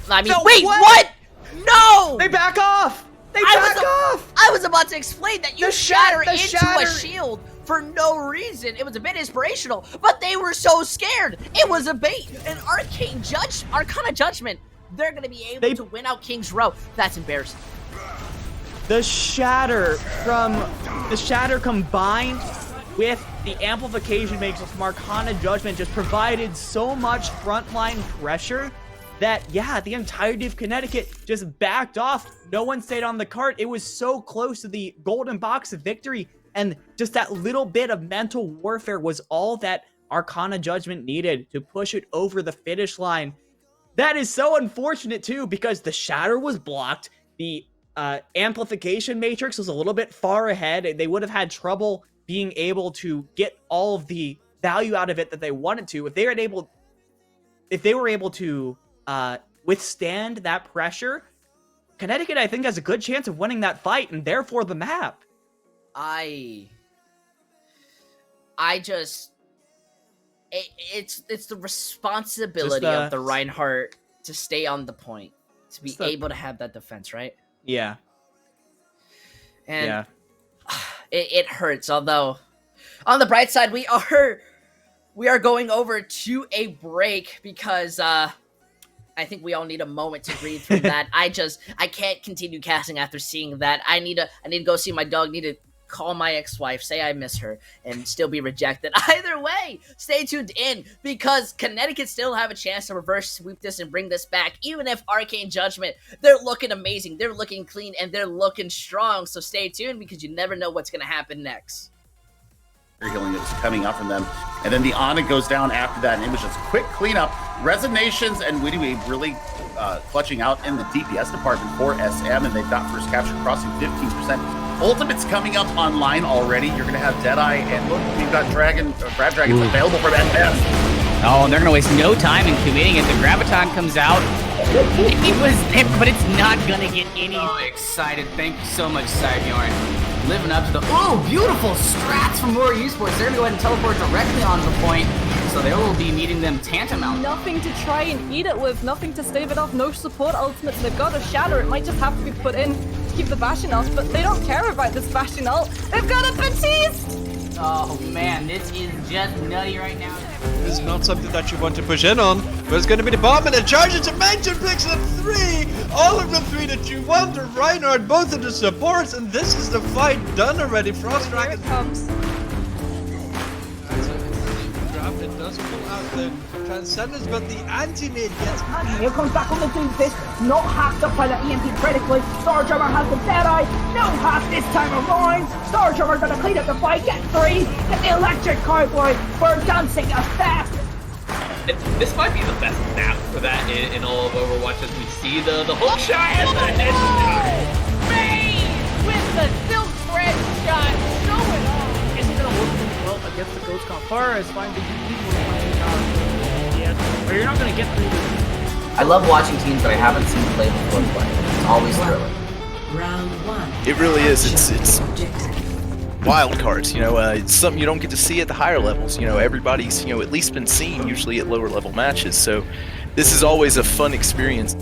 I mean, wait, what? No! They back off! They back off! I was about to explain that you shatter into a shield for no reason. It was a bit inspirational, but they were so scared. It was a bait. An Arcana Judgement, they're going to be able to win out King's Row. That's embarrassing. The Shatter combined with the amplification makes from Arcana Judgement just provided so much frontline pressure that, yeah, the entirety of Connecticut just backed off. No one stayed on the cart. It was so close to the golden box of victory, and just that little bit of mental warfare was all that Arcana Judgement needed to push it over the finish line. That is so unfortunate, too, because the Shatter was blocked. The amplification matrix was a little bit far ahead. They would have had trouble being able to get all of the value out of it that they wanted to. If they were able to withstand that pressure, Connecticut, I think, has a good chance of winning that fight, and therefore the map. It's the responsibility of the Reinhardt to stay on the point, to be able to have that defense, right? Yeah. And yeah. It hurts, although on the bright side, we are going over to a break because I think we all need a moment to breathe through that. I can't continue casting after seeing that. I need to go see my dog, need to call my ex-wife, say I miss her, and still be rejected. Either way, stay tuned in, because Connecticut still have a chance to reverse sweep this and bring this back, even if Arcane Judgement, they're looking amazing, they're looking clean, and they're looking strong, so stay tuned, because you never know what's going to happen next. Healing is coming up from them, and then the Ana goes down after that, and it was just quick cleanup. Resignations and Witty really clutching out in the DPS department for SM, and they've got first capture crossing 15%. Ultimate's coming up online already. You're going to have Deadeye, and look, we've got Grab Dragons available for that test. Oh, and they're going to waste no time in committing it. The Graviton comes out. But it's not going to get any. Oh, excited. Thank you so much, Sidebjorn. Living up to the, beautiful strats from Roar Esports. They're going to go ahead and teleport directly onto the point. So they will be meeting them tantamount. Nothing to try and eat it with, nothing to stave it off, no support ultimates. They've got a Shatter. It might just have to be put in to keep the Bastion ult, but they don't care about this Bastion ult. They've got a Batiste! Oh man, this is just nutty right now. It's not something that you want to push in on, but it's going to be the bomb, and the charges to Mansion picks up 3! All of the 3 that you want, the Reinhardt, both of the supports, and this is the fight done already. Frost Here it comes. It does pull out the Transcendence, but the anti-mid gets... Here comes back on the Doomfist, not hacked up by that EMP critically. Starjumper has the Deadeye, no hack this time around. Starjumper gonna clean up the fight, get 3, get the electric cowboy for dancing effect. this might be the best map for that in all of Overwatch as we see the hook shot and Bane with the silk thread shot showing off. Isn't gonna work really well against the Ghost Confar as fine the UP will find but you're not gonna get through this. I love watching teams that I haven't seen play before play. It's always thrilling. Round 1. It really is. It's wild cards, you know, it's something you don't get to see at the higher levels. You know, everybody's, you know, at least been seen usually at lower level matches. So this is always a fun experience.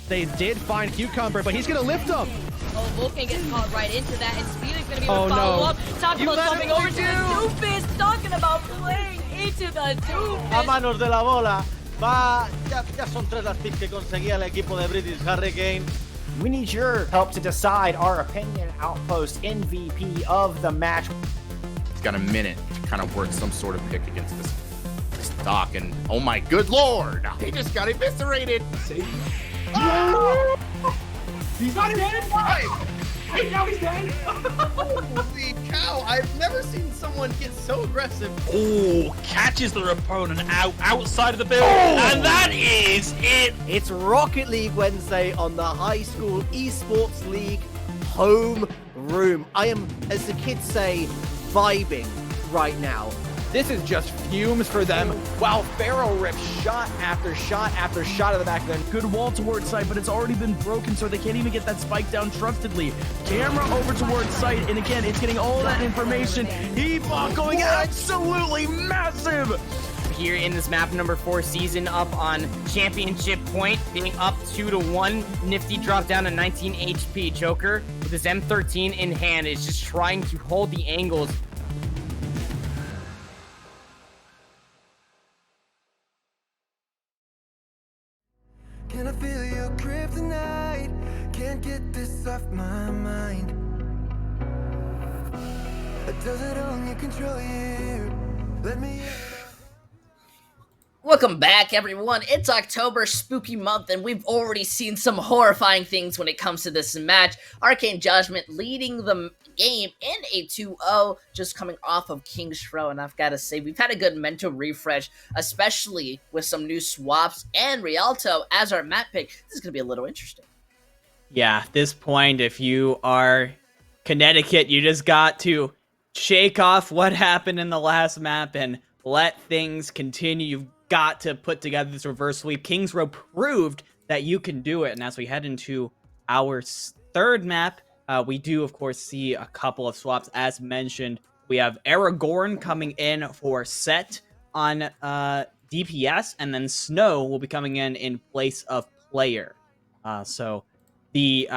They did find Cucumber, but he's gonna lift him. Oh, Vulcan gets caught right into that, and Speeder's gonna be able to follow up. Talking about jumping over to the Doofus, talking about playing into the Doofus. A manos de la bola. Ya son 3 las picks que conseguía el equipo de British Hurricane. We need your help to decide our Opinion Outpost MVP of the match. He's got a minute to kind of work some sort of pick against this Doc, and oh my good lord, he just got eviscerated. See? He's not dead! Hey, now he's dead! Holy cow, I've never seen someone get so aggressive. Oh, catches their opponent outside of the building, and that is it! It's Rocket League Wednesday on the High School Esports League home room. I am, as the kids say, vibing right now. This is just fumes for them, while Pharaoh rips shot after shot after shot of the back then. Good wall towards site, but it's already been broken, so they can't even get that spike down trustedly. Camera over towards site, and again, it's getting all that information. Epoch going absolutely massive! Here in this map number 4 season, up on championship point, being up 2-1. Nifty dropped down to 19 HP. Joker with his M13 in hand is just trying to hold the angles. Can I feel your kryptonite? Can't get this off my mind. Does it only control you? Let me. Welcome back, everyone. It's October, spooky month, and we've already seen some horrifying things when it comes to this match. Arcane Judgement leading the game in a 2-0, just coming off of King's Row, and I've got to say, we've had a good mental refresh, especially with some new swaps and Rialto as our map pick. This is going to be a little interesting. Yeah, at this point, if you are Connecticut, you just got to shake off what happened in the last map and let things continue. You've got to put together this reverse sweep. King's Row proved that you can do it. And as we head into our third map, we do, of course, see a couple of swaps. As mentioned, we have Aragorn coming in for Set on DPS, and then Snow will be coming in place of Player. So the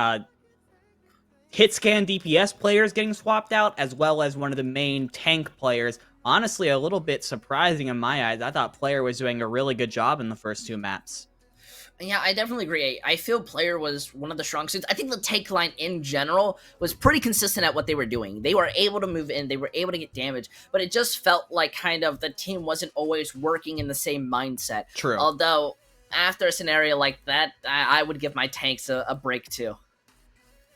hit scan DPS players getting swapped out, as well as one of the main tank players. Honestly, a little bit surprising in my eyes. I thought Player was doing a really good job in the first 2 maps. Yeah, I definitely agree. I feel Player was one of the strong suits. I think the take line in general was pretty consistent at what they were doing. They were able to move in, they were able to get damage, but it just felt like kind of the team wasn't always working in the same mindset. True. Although, after a scenario like that, I would give my tanks a break too.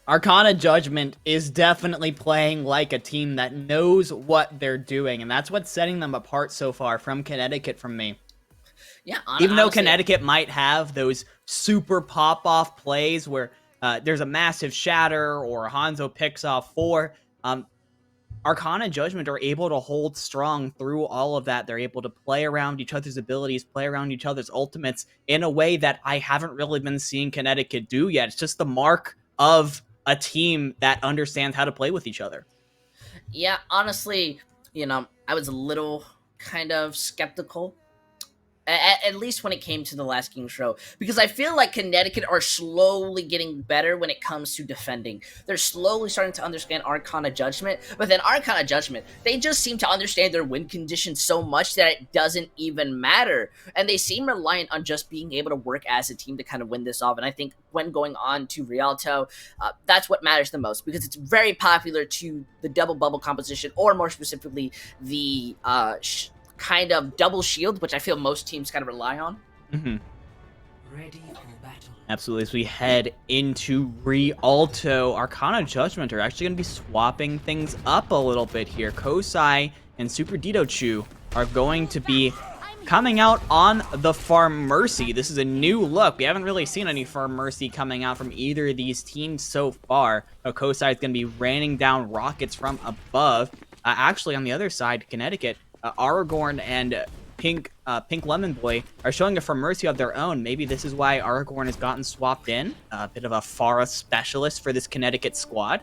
Arcana Judgement is definitely playing like a team that knows what they're doing, and that's what's setting them apart so far from Connecticut from me. Yeah, even though Connecticut might have those super pop-off plays where there's a massive shatter or Hanzo picks off 4, Arcana Judgement are able to hold strong through all of that. They're able to play around each other's abilities, play around each other's ultimates in a way that I haven't really been seeing Connecticut do yet. It's just the mark of a team that understands how to play with each other. Yeah, honestly, I was a little kind of skeptical, at least when it came to the last King's Row, because I feel like Connecticut are slowly getting better when it comes to defending. They're slowly starting to understand Arcana Judgement, but then Arcana Judgement, they just seem to understand their win conditions so much that it doesn't even matter, and they seem reliant on just being able to work as a team to kind of win this off. And I think when going on to Rialto, that's what matters the most, because it's very popular to the double bubble composition, or more specifically, the kind of double shield, which I feel most teams kind of rely on. Mm-hmm. Ready for battle. Absolutely. As we head into Rialto, Arcana Judgement are actually going to be swapping things up a little bit here. Kosai and Super Didochu are going to be coming out on the Farm Mercy. This is a new look. We haven't really seen any Farm Mercy coming out from either of these teams so far. Kosai is going to be raining down rockets from above. Actually, on the other side, Connecticut, Aragorn and Pink Lemon Boy are showing a Farm Mercy of their own. Maybe this is why Aragorn has gotten swapped in. A bit of a Pharah specialist for this Connecticut squad.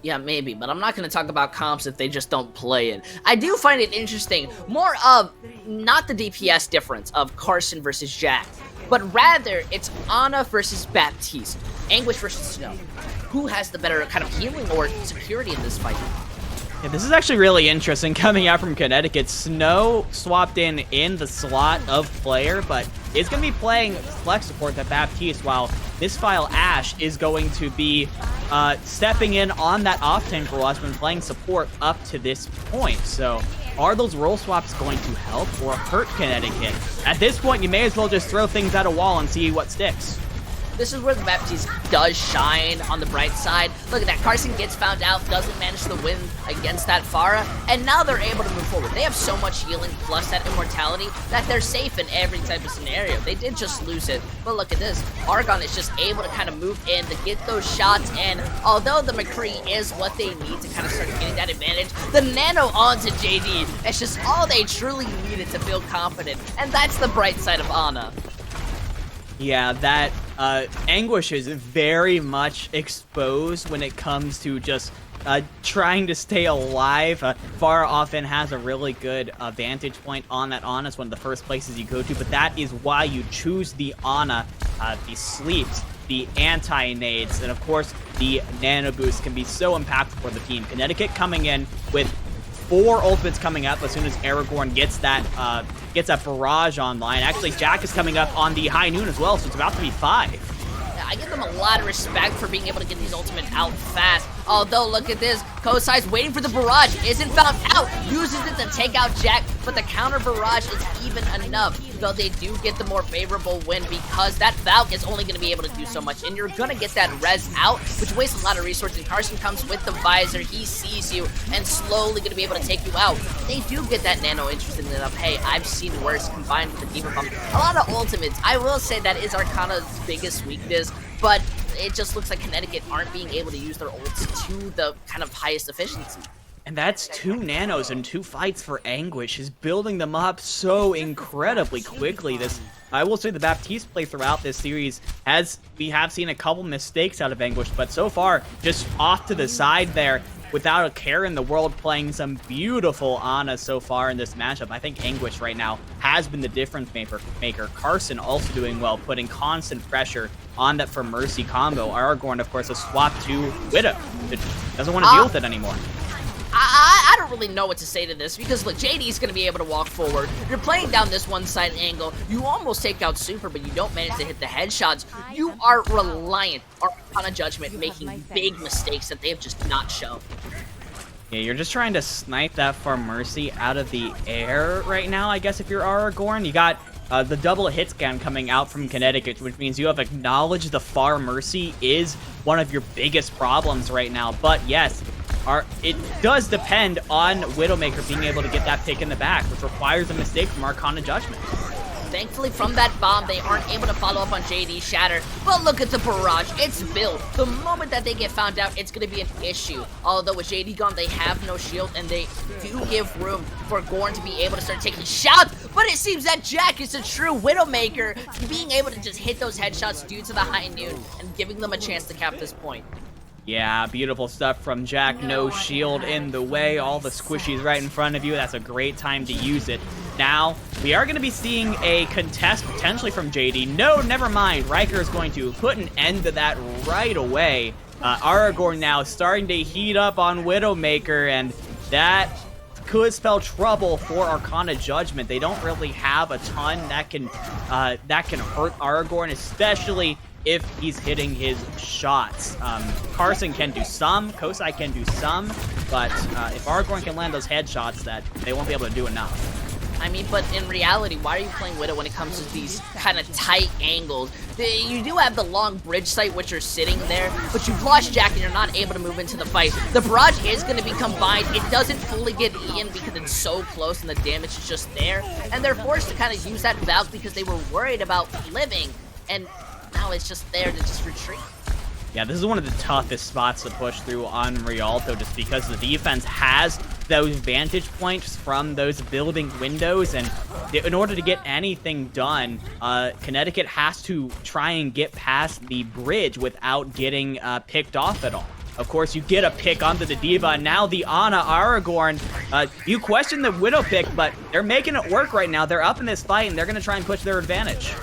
Yeah, maybe, but I'm not going to talk about comps if they just don't play it. I do find it interesting, more of not the DPS difference of Carson versus Jack, but rather it's Ana versus Baptiste, Anguish versus Snow. Who has the better kind of healing or security in this fight? Yeah, this is actually really interesting coming out from Connecticut. Snow swapped in the slot of Player, but is going to be playing flex support at Baptiste, while Misfile Ash is going to be stepping in on that off-tank role, has been playing support up to this point. So are those role swaps going to help or hurt Connecticut? At this point, you may as well just throw things at a wall and see what sticks. this is where the Baptiste does shine on the bright side. Look at that, Carson gets found out, doesn't manage to win against that Pharah, and now they're able to move forward. They have so much healing plus that immortality that they're safe in every type of scenario. They did just lose it, but look at this. Argon is just able to kind of move in to get those shots, and although the McCree is what they need to kind of start getting that advantage, the nano onto JD, it's just all they truly needed to feel confident, and that's the bright side of Ana. Yeah, that Anguish is very much exposed when it comes to just trying to stay alive. Pharah often has a really good vantage point on that Ana. It's one of the first places you go to, but that is why you choose the Ana, the sleeps, the anti-nades, and of course the nano boost can be so impactful for the team. Connecticut coming in with 4 ultimates coming up as soon as Aragorn gets that barrage online. Actually, Jack is coming up on the high noon as well, so it's about to be 5. I give them a lot of respect for being able to get these ultimates out fast. Although, look at this. Kosai's waiting for the barrage. Isn't found out. Uses it to take out Jack, but the counter barrage is even enough. Though they do get the more favorable win because that Valk is only going to be able to do so much. And you're going to get that res out, which wastes a lot of resources. Carson comes with the visor. He sees you and slowly going to be able to take you out. They do get that nano interested enough. Hey, I've seen worse combined with the Diva Bump. A lot of ultimates. I will say that is Arcana's biggest weakness, but it just looks like Connecticut aren't being able to use their ults to the kind of highest efficiency. And that's 2 nanos and 2 fights for Anguish. Is building them up so incredibly quickly. I will say the Baptiste play throughout this series we have seen a couple mistakes out of Anguish, but so far just off to the side there without a care in the world, playing some beautiful Ana so far in this matchup. I think Anguish right now has been the difference maker. Carson also doing well, putting constant pressure on that for Mercy combo. Aragorn, of course, has swapped to Widow. Doesn't want to deal with it anymore. I don't really know what to say to this because look, JD's going to be able to walk forward. You're playing down this one side angle. You almost take out Super, but you don't manage to hit the headshots. You are reliant on a Judgment making big mistakes that they have just not shown. Yeah, you're just trying to snipe that for Mercy out of the air right now, I guess, if you're Aragorn. You got the double hit scan coming out from Connecticut, which means you have acknowledged the Far Mercy is one of your biggest problems right now. But yes, it does depend on Widowmaker being able to get that pick in the back, which requires a mistake from Arcana Judgment. Thankfully, from that bomb, they aren't able to follow up on JD Shatter. But look at the barrage. It's built. The moment that they get found out, it's going to be an issue. Although with JD gone, they have no shield, and they do give room for Gorn to be able to start taking shots. But it seems that Jack is a true Widowmaker, being able to just hit those headshots due to the high noon and giving them a chance to cap this point. Yeah, beautiful stuff from Jack. No shield in the way. All the squishies right in front of you. That's a great time to use it. Now, we are going to be seeing a contest potentially from JD. No, never mind. Riker is going to put an end to that right away. Aragorn now starting to heat up on Widowmaker, and that could spell trouble for Arcana Judgment. They don't really have a ton that can hurt Aragorn, especially if he's hitting his shots. Carson can do some, Kosai can do some, but if Aragorn can land those headshots, that they won't be able to do enough. I mean, but in reality, why are you playing Widow when it comes to these kind of tight angles? You do have the long bridge sight, which are sitting there, but you've lost Jack and you're not able to move into the fight. The barrage is going to be combined. It doesn't fully get in because it's so close and the damage is just there. And they're forced to kind of use that Valk because they were worried about living, and now it's just there to just retreat. Yeah, this is one of the toughest spots to push through on Rialto, just because the defense has those vantage points from those building windows, and in order to get anything done, Connecticut has to try and get past the bridge without getting picked off at all. Of course, you get a pick onto the Diva, and now the Ana Aragorn. You question the Widow pick, but they're making it work right now. They're up in this fight, and they're going to try and push their advantage.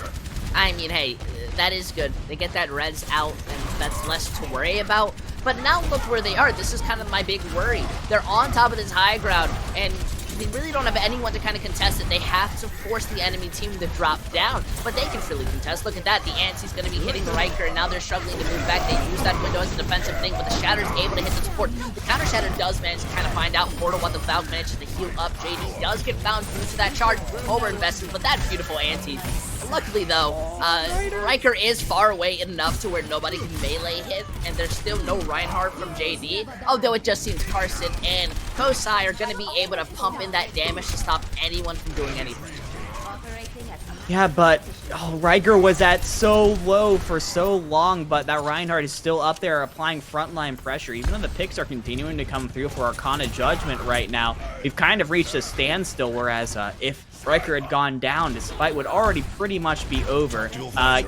I mean, hey, that is good. They get that res out, and that's less to worry about. But now look where they are. This is kind of my big worry. They're on top of this high ground, and they really don't have anyone to kind of contest it. They have to force the enemy team to drop down, but they can freely contest. Look at that. The Antsi's going to be hitting the Riker, and now they're struggling to move back. They use that window as a defensive thing, but the Shatter's able to hit the support. The counter Shatter does manage to kind of find out Portal while the Valk manages to heal up. JD does get found due to that charge over investment, but that beautiful Anti Luckily though, Riker is far away enough to where nobody can melee hit, and there's still no Reinhardt from JD, although it just seems Carson and Kosai are going to be able to pump in that damage to stop anyone from doing anything. Yeah, but Riker was at so low for so long, but that Reinhardt is still up there applying frontline pressure. Even though the picks are continuing to come through for Arcana Judgment right now, we've kind of reached a standstill, whereas if Riker had gone down, this fight would already pretty much be over.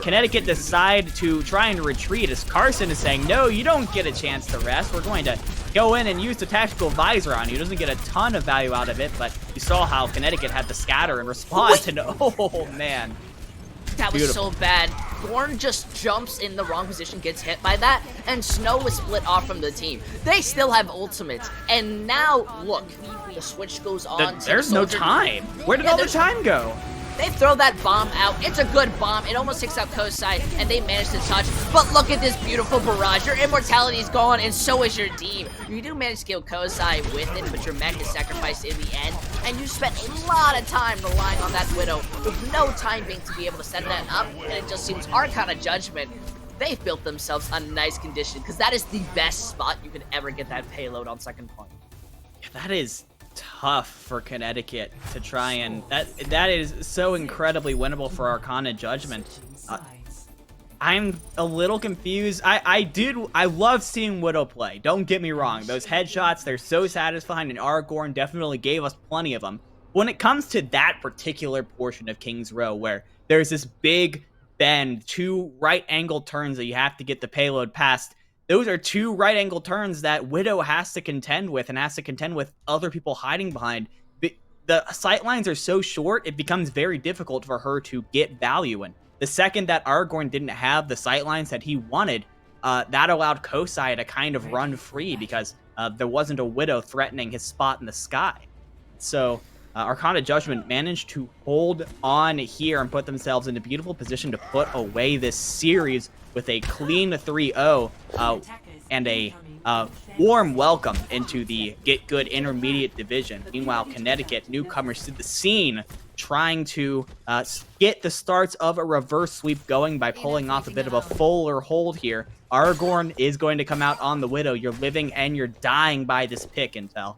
Connecticut decide to try and retreat as Carson is saying, no, you don't get a chance to rest. We're going to go in and use the tactical visor on you. Doesn't get a ton of value out of it, but you saw how Connecticut had to scatter in response, and oh man. That was so bad. Gorn just jumps in the wrong position, gets hit by that, and Snow was split off from the team. They still have ultimates, and now, look, the switch goes on. There's no time. Where did all the time go? They throw that bomb out. It's a good bomb. It almost takes out Kosai, and they manage to touch. But look at this beautiful barrage. Your immortality is gone, and so is your team. You do manage to kill Kosai with it, but your mech is sacrificed in the end. And you spent a lot of time relying on that Widow with no time being to be able to set that up. And it just seems Arcana Judgment, they've built themselves a nice condition, because that is the best spot you could ever get that payload on second point. Yeah, that is tough for Connecticut to try and that is so incredibly winnable for Arcana Judgment. I'm a little confused. I love seeing Widow play. Don't get me wrong. Those headshots, they're so satisfying, and Aragorn definitely gave us plenty of them. When it comes to that particular portion of King's Row where there's this big bend, 2 right angle turns that you have to get the payload past, those are 2 right angle turns that Widow has to contend with, and has to contend with other people hiding behind. The sight lines are so short, it becomes very difficult for her to get value in. The second that Aragorn didn't have the sight lines that he wanted, that allowed Kosai to kind of run free, because there wasn't a Widow threatening his spot in the sky. So Arcana Judgment managed to hold on here and put themselves in a beautiful position to put away this series with a clean 3-0 and a warm welcome into the GitGud Intermediate Division. Meanwhile, Connecticut, newcomers to the scene, trying to get the starts of a reverse sweep going by pulling off a bit of a fuller hold here. Aragorn is going to come out on the Widow. You're living and you're dying by this pick, Intel.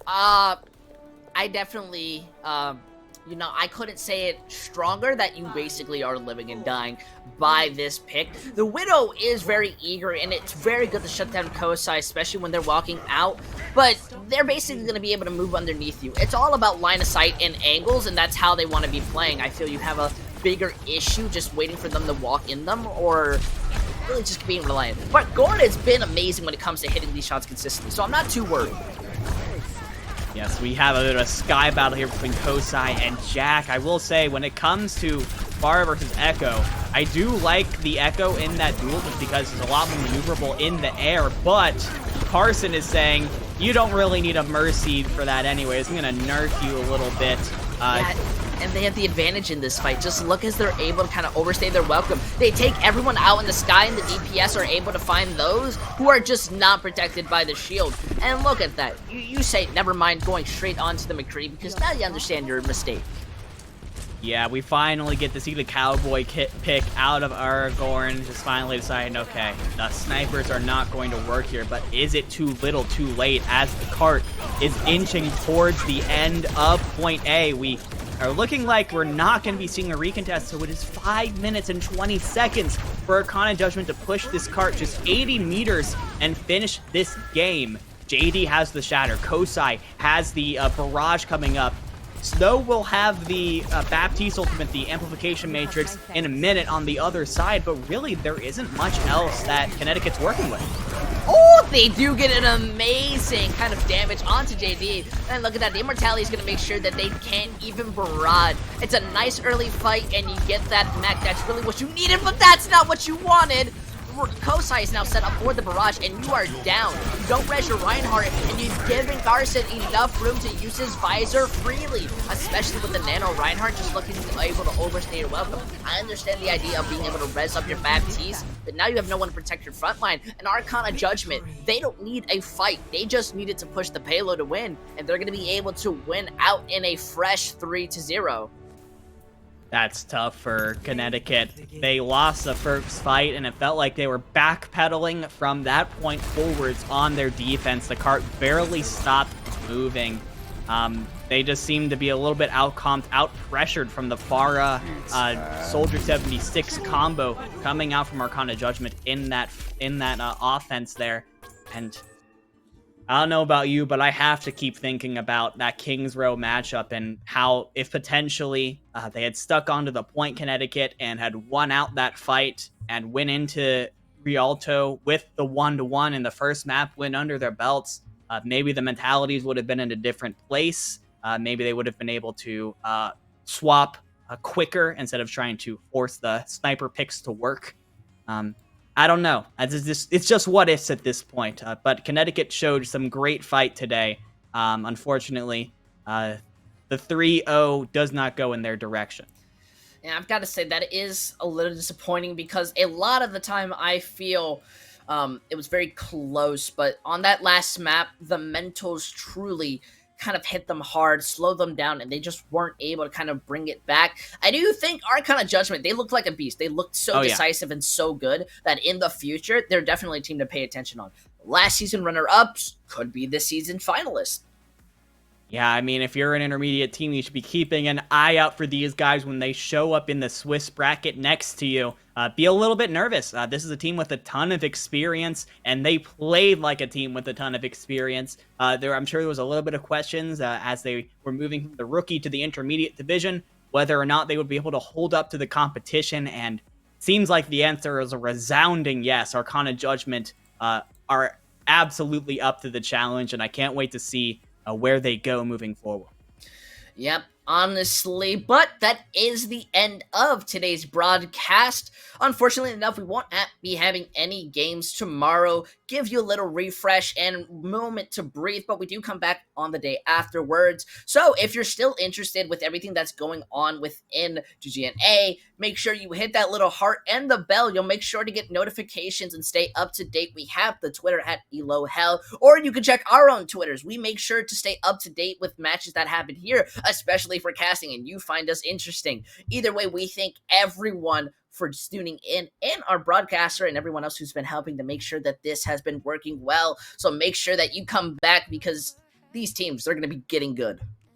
I definitely, I couldn't say it stronger that you basically are living and dying by this pick. The Widow is very eager, and it's very good to shut down Kosai, especially when they're walking out, but they're basically going to be able to move underneath you. It's all about line of sight and angles, and that's how they want to be playing. I feel you have a bigger issue just waiting for them to walk in them, or really just being reliant. But Gorn has been amazing when it comes to hitting these shots consistently, so I'm not too worried. Yes, we have a bit of a sky battle here between Kosai and Jack. I will say, when it comes to Pharah versus Echo, I do like the Echo in that duel just because it's a lot more maneuverable in the air, but Carson is saying, you don't really need a Mercy for that anyways. I'm going to nerf you a little bit. And they have the advantage in this fight. Just look as they're able to kind of overstay their welcome. They take everyone out in the sky, and the DPS are able to find those who are just not protected by the shield. And look at that. You say, never mind going straight onto the McCree, because now you understand your mistake. Yeah, we finally get to see the cowboy pick out of Aragorn, just finally deciding, okay, the snipers are not going to work here, but is it too little too late as the cart is inching towards the end of point A? We are looking like we're not going to be seeing a recontest, so it is 5 minutes and 20 seconds for Arcana Judgment to push this cart just 80 meters and finish this game. JD has the Shatter, Kosai has the barrage coming up. Snow will have the Baptiste ultimate, the Amplification Matrix, in a minute on the other side, but really there isn't much else that Connecticut's working with. Oh, they do get an amazing kind of damage onto JD. And look at that, the Immortality is going to make sure that they can't even barrage. It's a nice early fight, and you get that mech. That's really what you needed, but that's not what you wanted. Kosai is now set up for the barrage, and you are down. You don't res your Reinhardt, and you've given Carson enough room to use his visor freely, especially with the Nano Reinhardt just looking able to overstay your welcome. I understand the idea of being able to res up your Baptiste, but now you have no one to protect your front line. And Arcana Judgment, they don't need a fight. They just needed to push the payload to win, and they're going to be able to win out in a fresh 3-0. That's tough for Connecticut. They lost the first fight, and it felt like they were backpedaling from that point forwards on their defense. The cart barely stopped moving. They just seemed to be a little bit out-pressured from the Pharah Soldier 76 combo coming out from Arcana Judgement in that offense there. And I don't know about you, but I have to keep thinking about that Kings Row matchup and how if potentially they had stuck onto the point Connecticut and had won out that fight and went into Rialto with the 1-1 in the first map win under their belts, maybe the mentalities would have been in a different place. Maybe they would have been able to swap quicker instead of trying to force the sniper picks to work. I don't know. It's just what ifs at this point. But Connecticut showed some great fight today. Unfortunately, the 3-0 does not go in their direction. And I've got to say that is a little disappointing because a lot of the time I feel it was very close. But on that last map, the mentals truly kind of hit them hard, slowed them down, and they just weren't able to kind of bring it back. I do think Arcana Judgement, they looked like a beast. They looked so decisive and so good that in the future, they're definitely a team to pay attention on. Last season runner-ups could be this season finalists. Yeah, I mean, if you're an intermediate team, you should be keeping an eye out for these guys when they show up in the Swiss bracket next to you. Be a little bit nervous. This is a team with a ton of experience, and they played like a team with a ton of experience. I'm sure there was a little bit of questions as they were moving from the rookie to the intermediate division, whether or not they would be able to hold up to the competition, and seems like the answer is a resounding yes. Arcana Judgement are absolutely up to the challenge, and I can't wait to see where they go moving forward. Yep, honestly, but that is the end of today's broadcast. Unfortunately enough, we won't be having any games tomorrow. Give you a little refresh and moment to breathe, but we do come back on the day afterwards. So if you're still interested with everything that's going on within GGNA, make sure you hit that little heart and the bell. You'll make sure to get notifications and stay up to date. We have the Twitter at EloHell, or you can check our own Twitters. We make sure to stay up to date with matches that happen here, especially for casting, and you find us interesting. Either way, we thank everyone for tuning in and our broadcaster and everyone else who's been helping to make sure that this has been working well. So make sure that you come back because these teams, they're going to be getting good.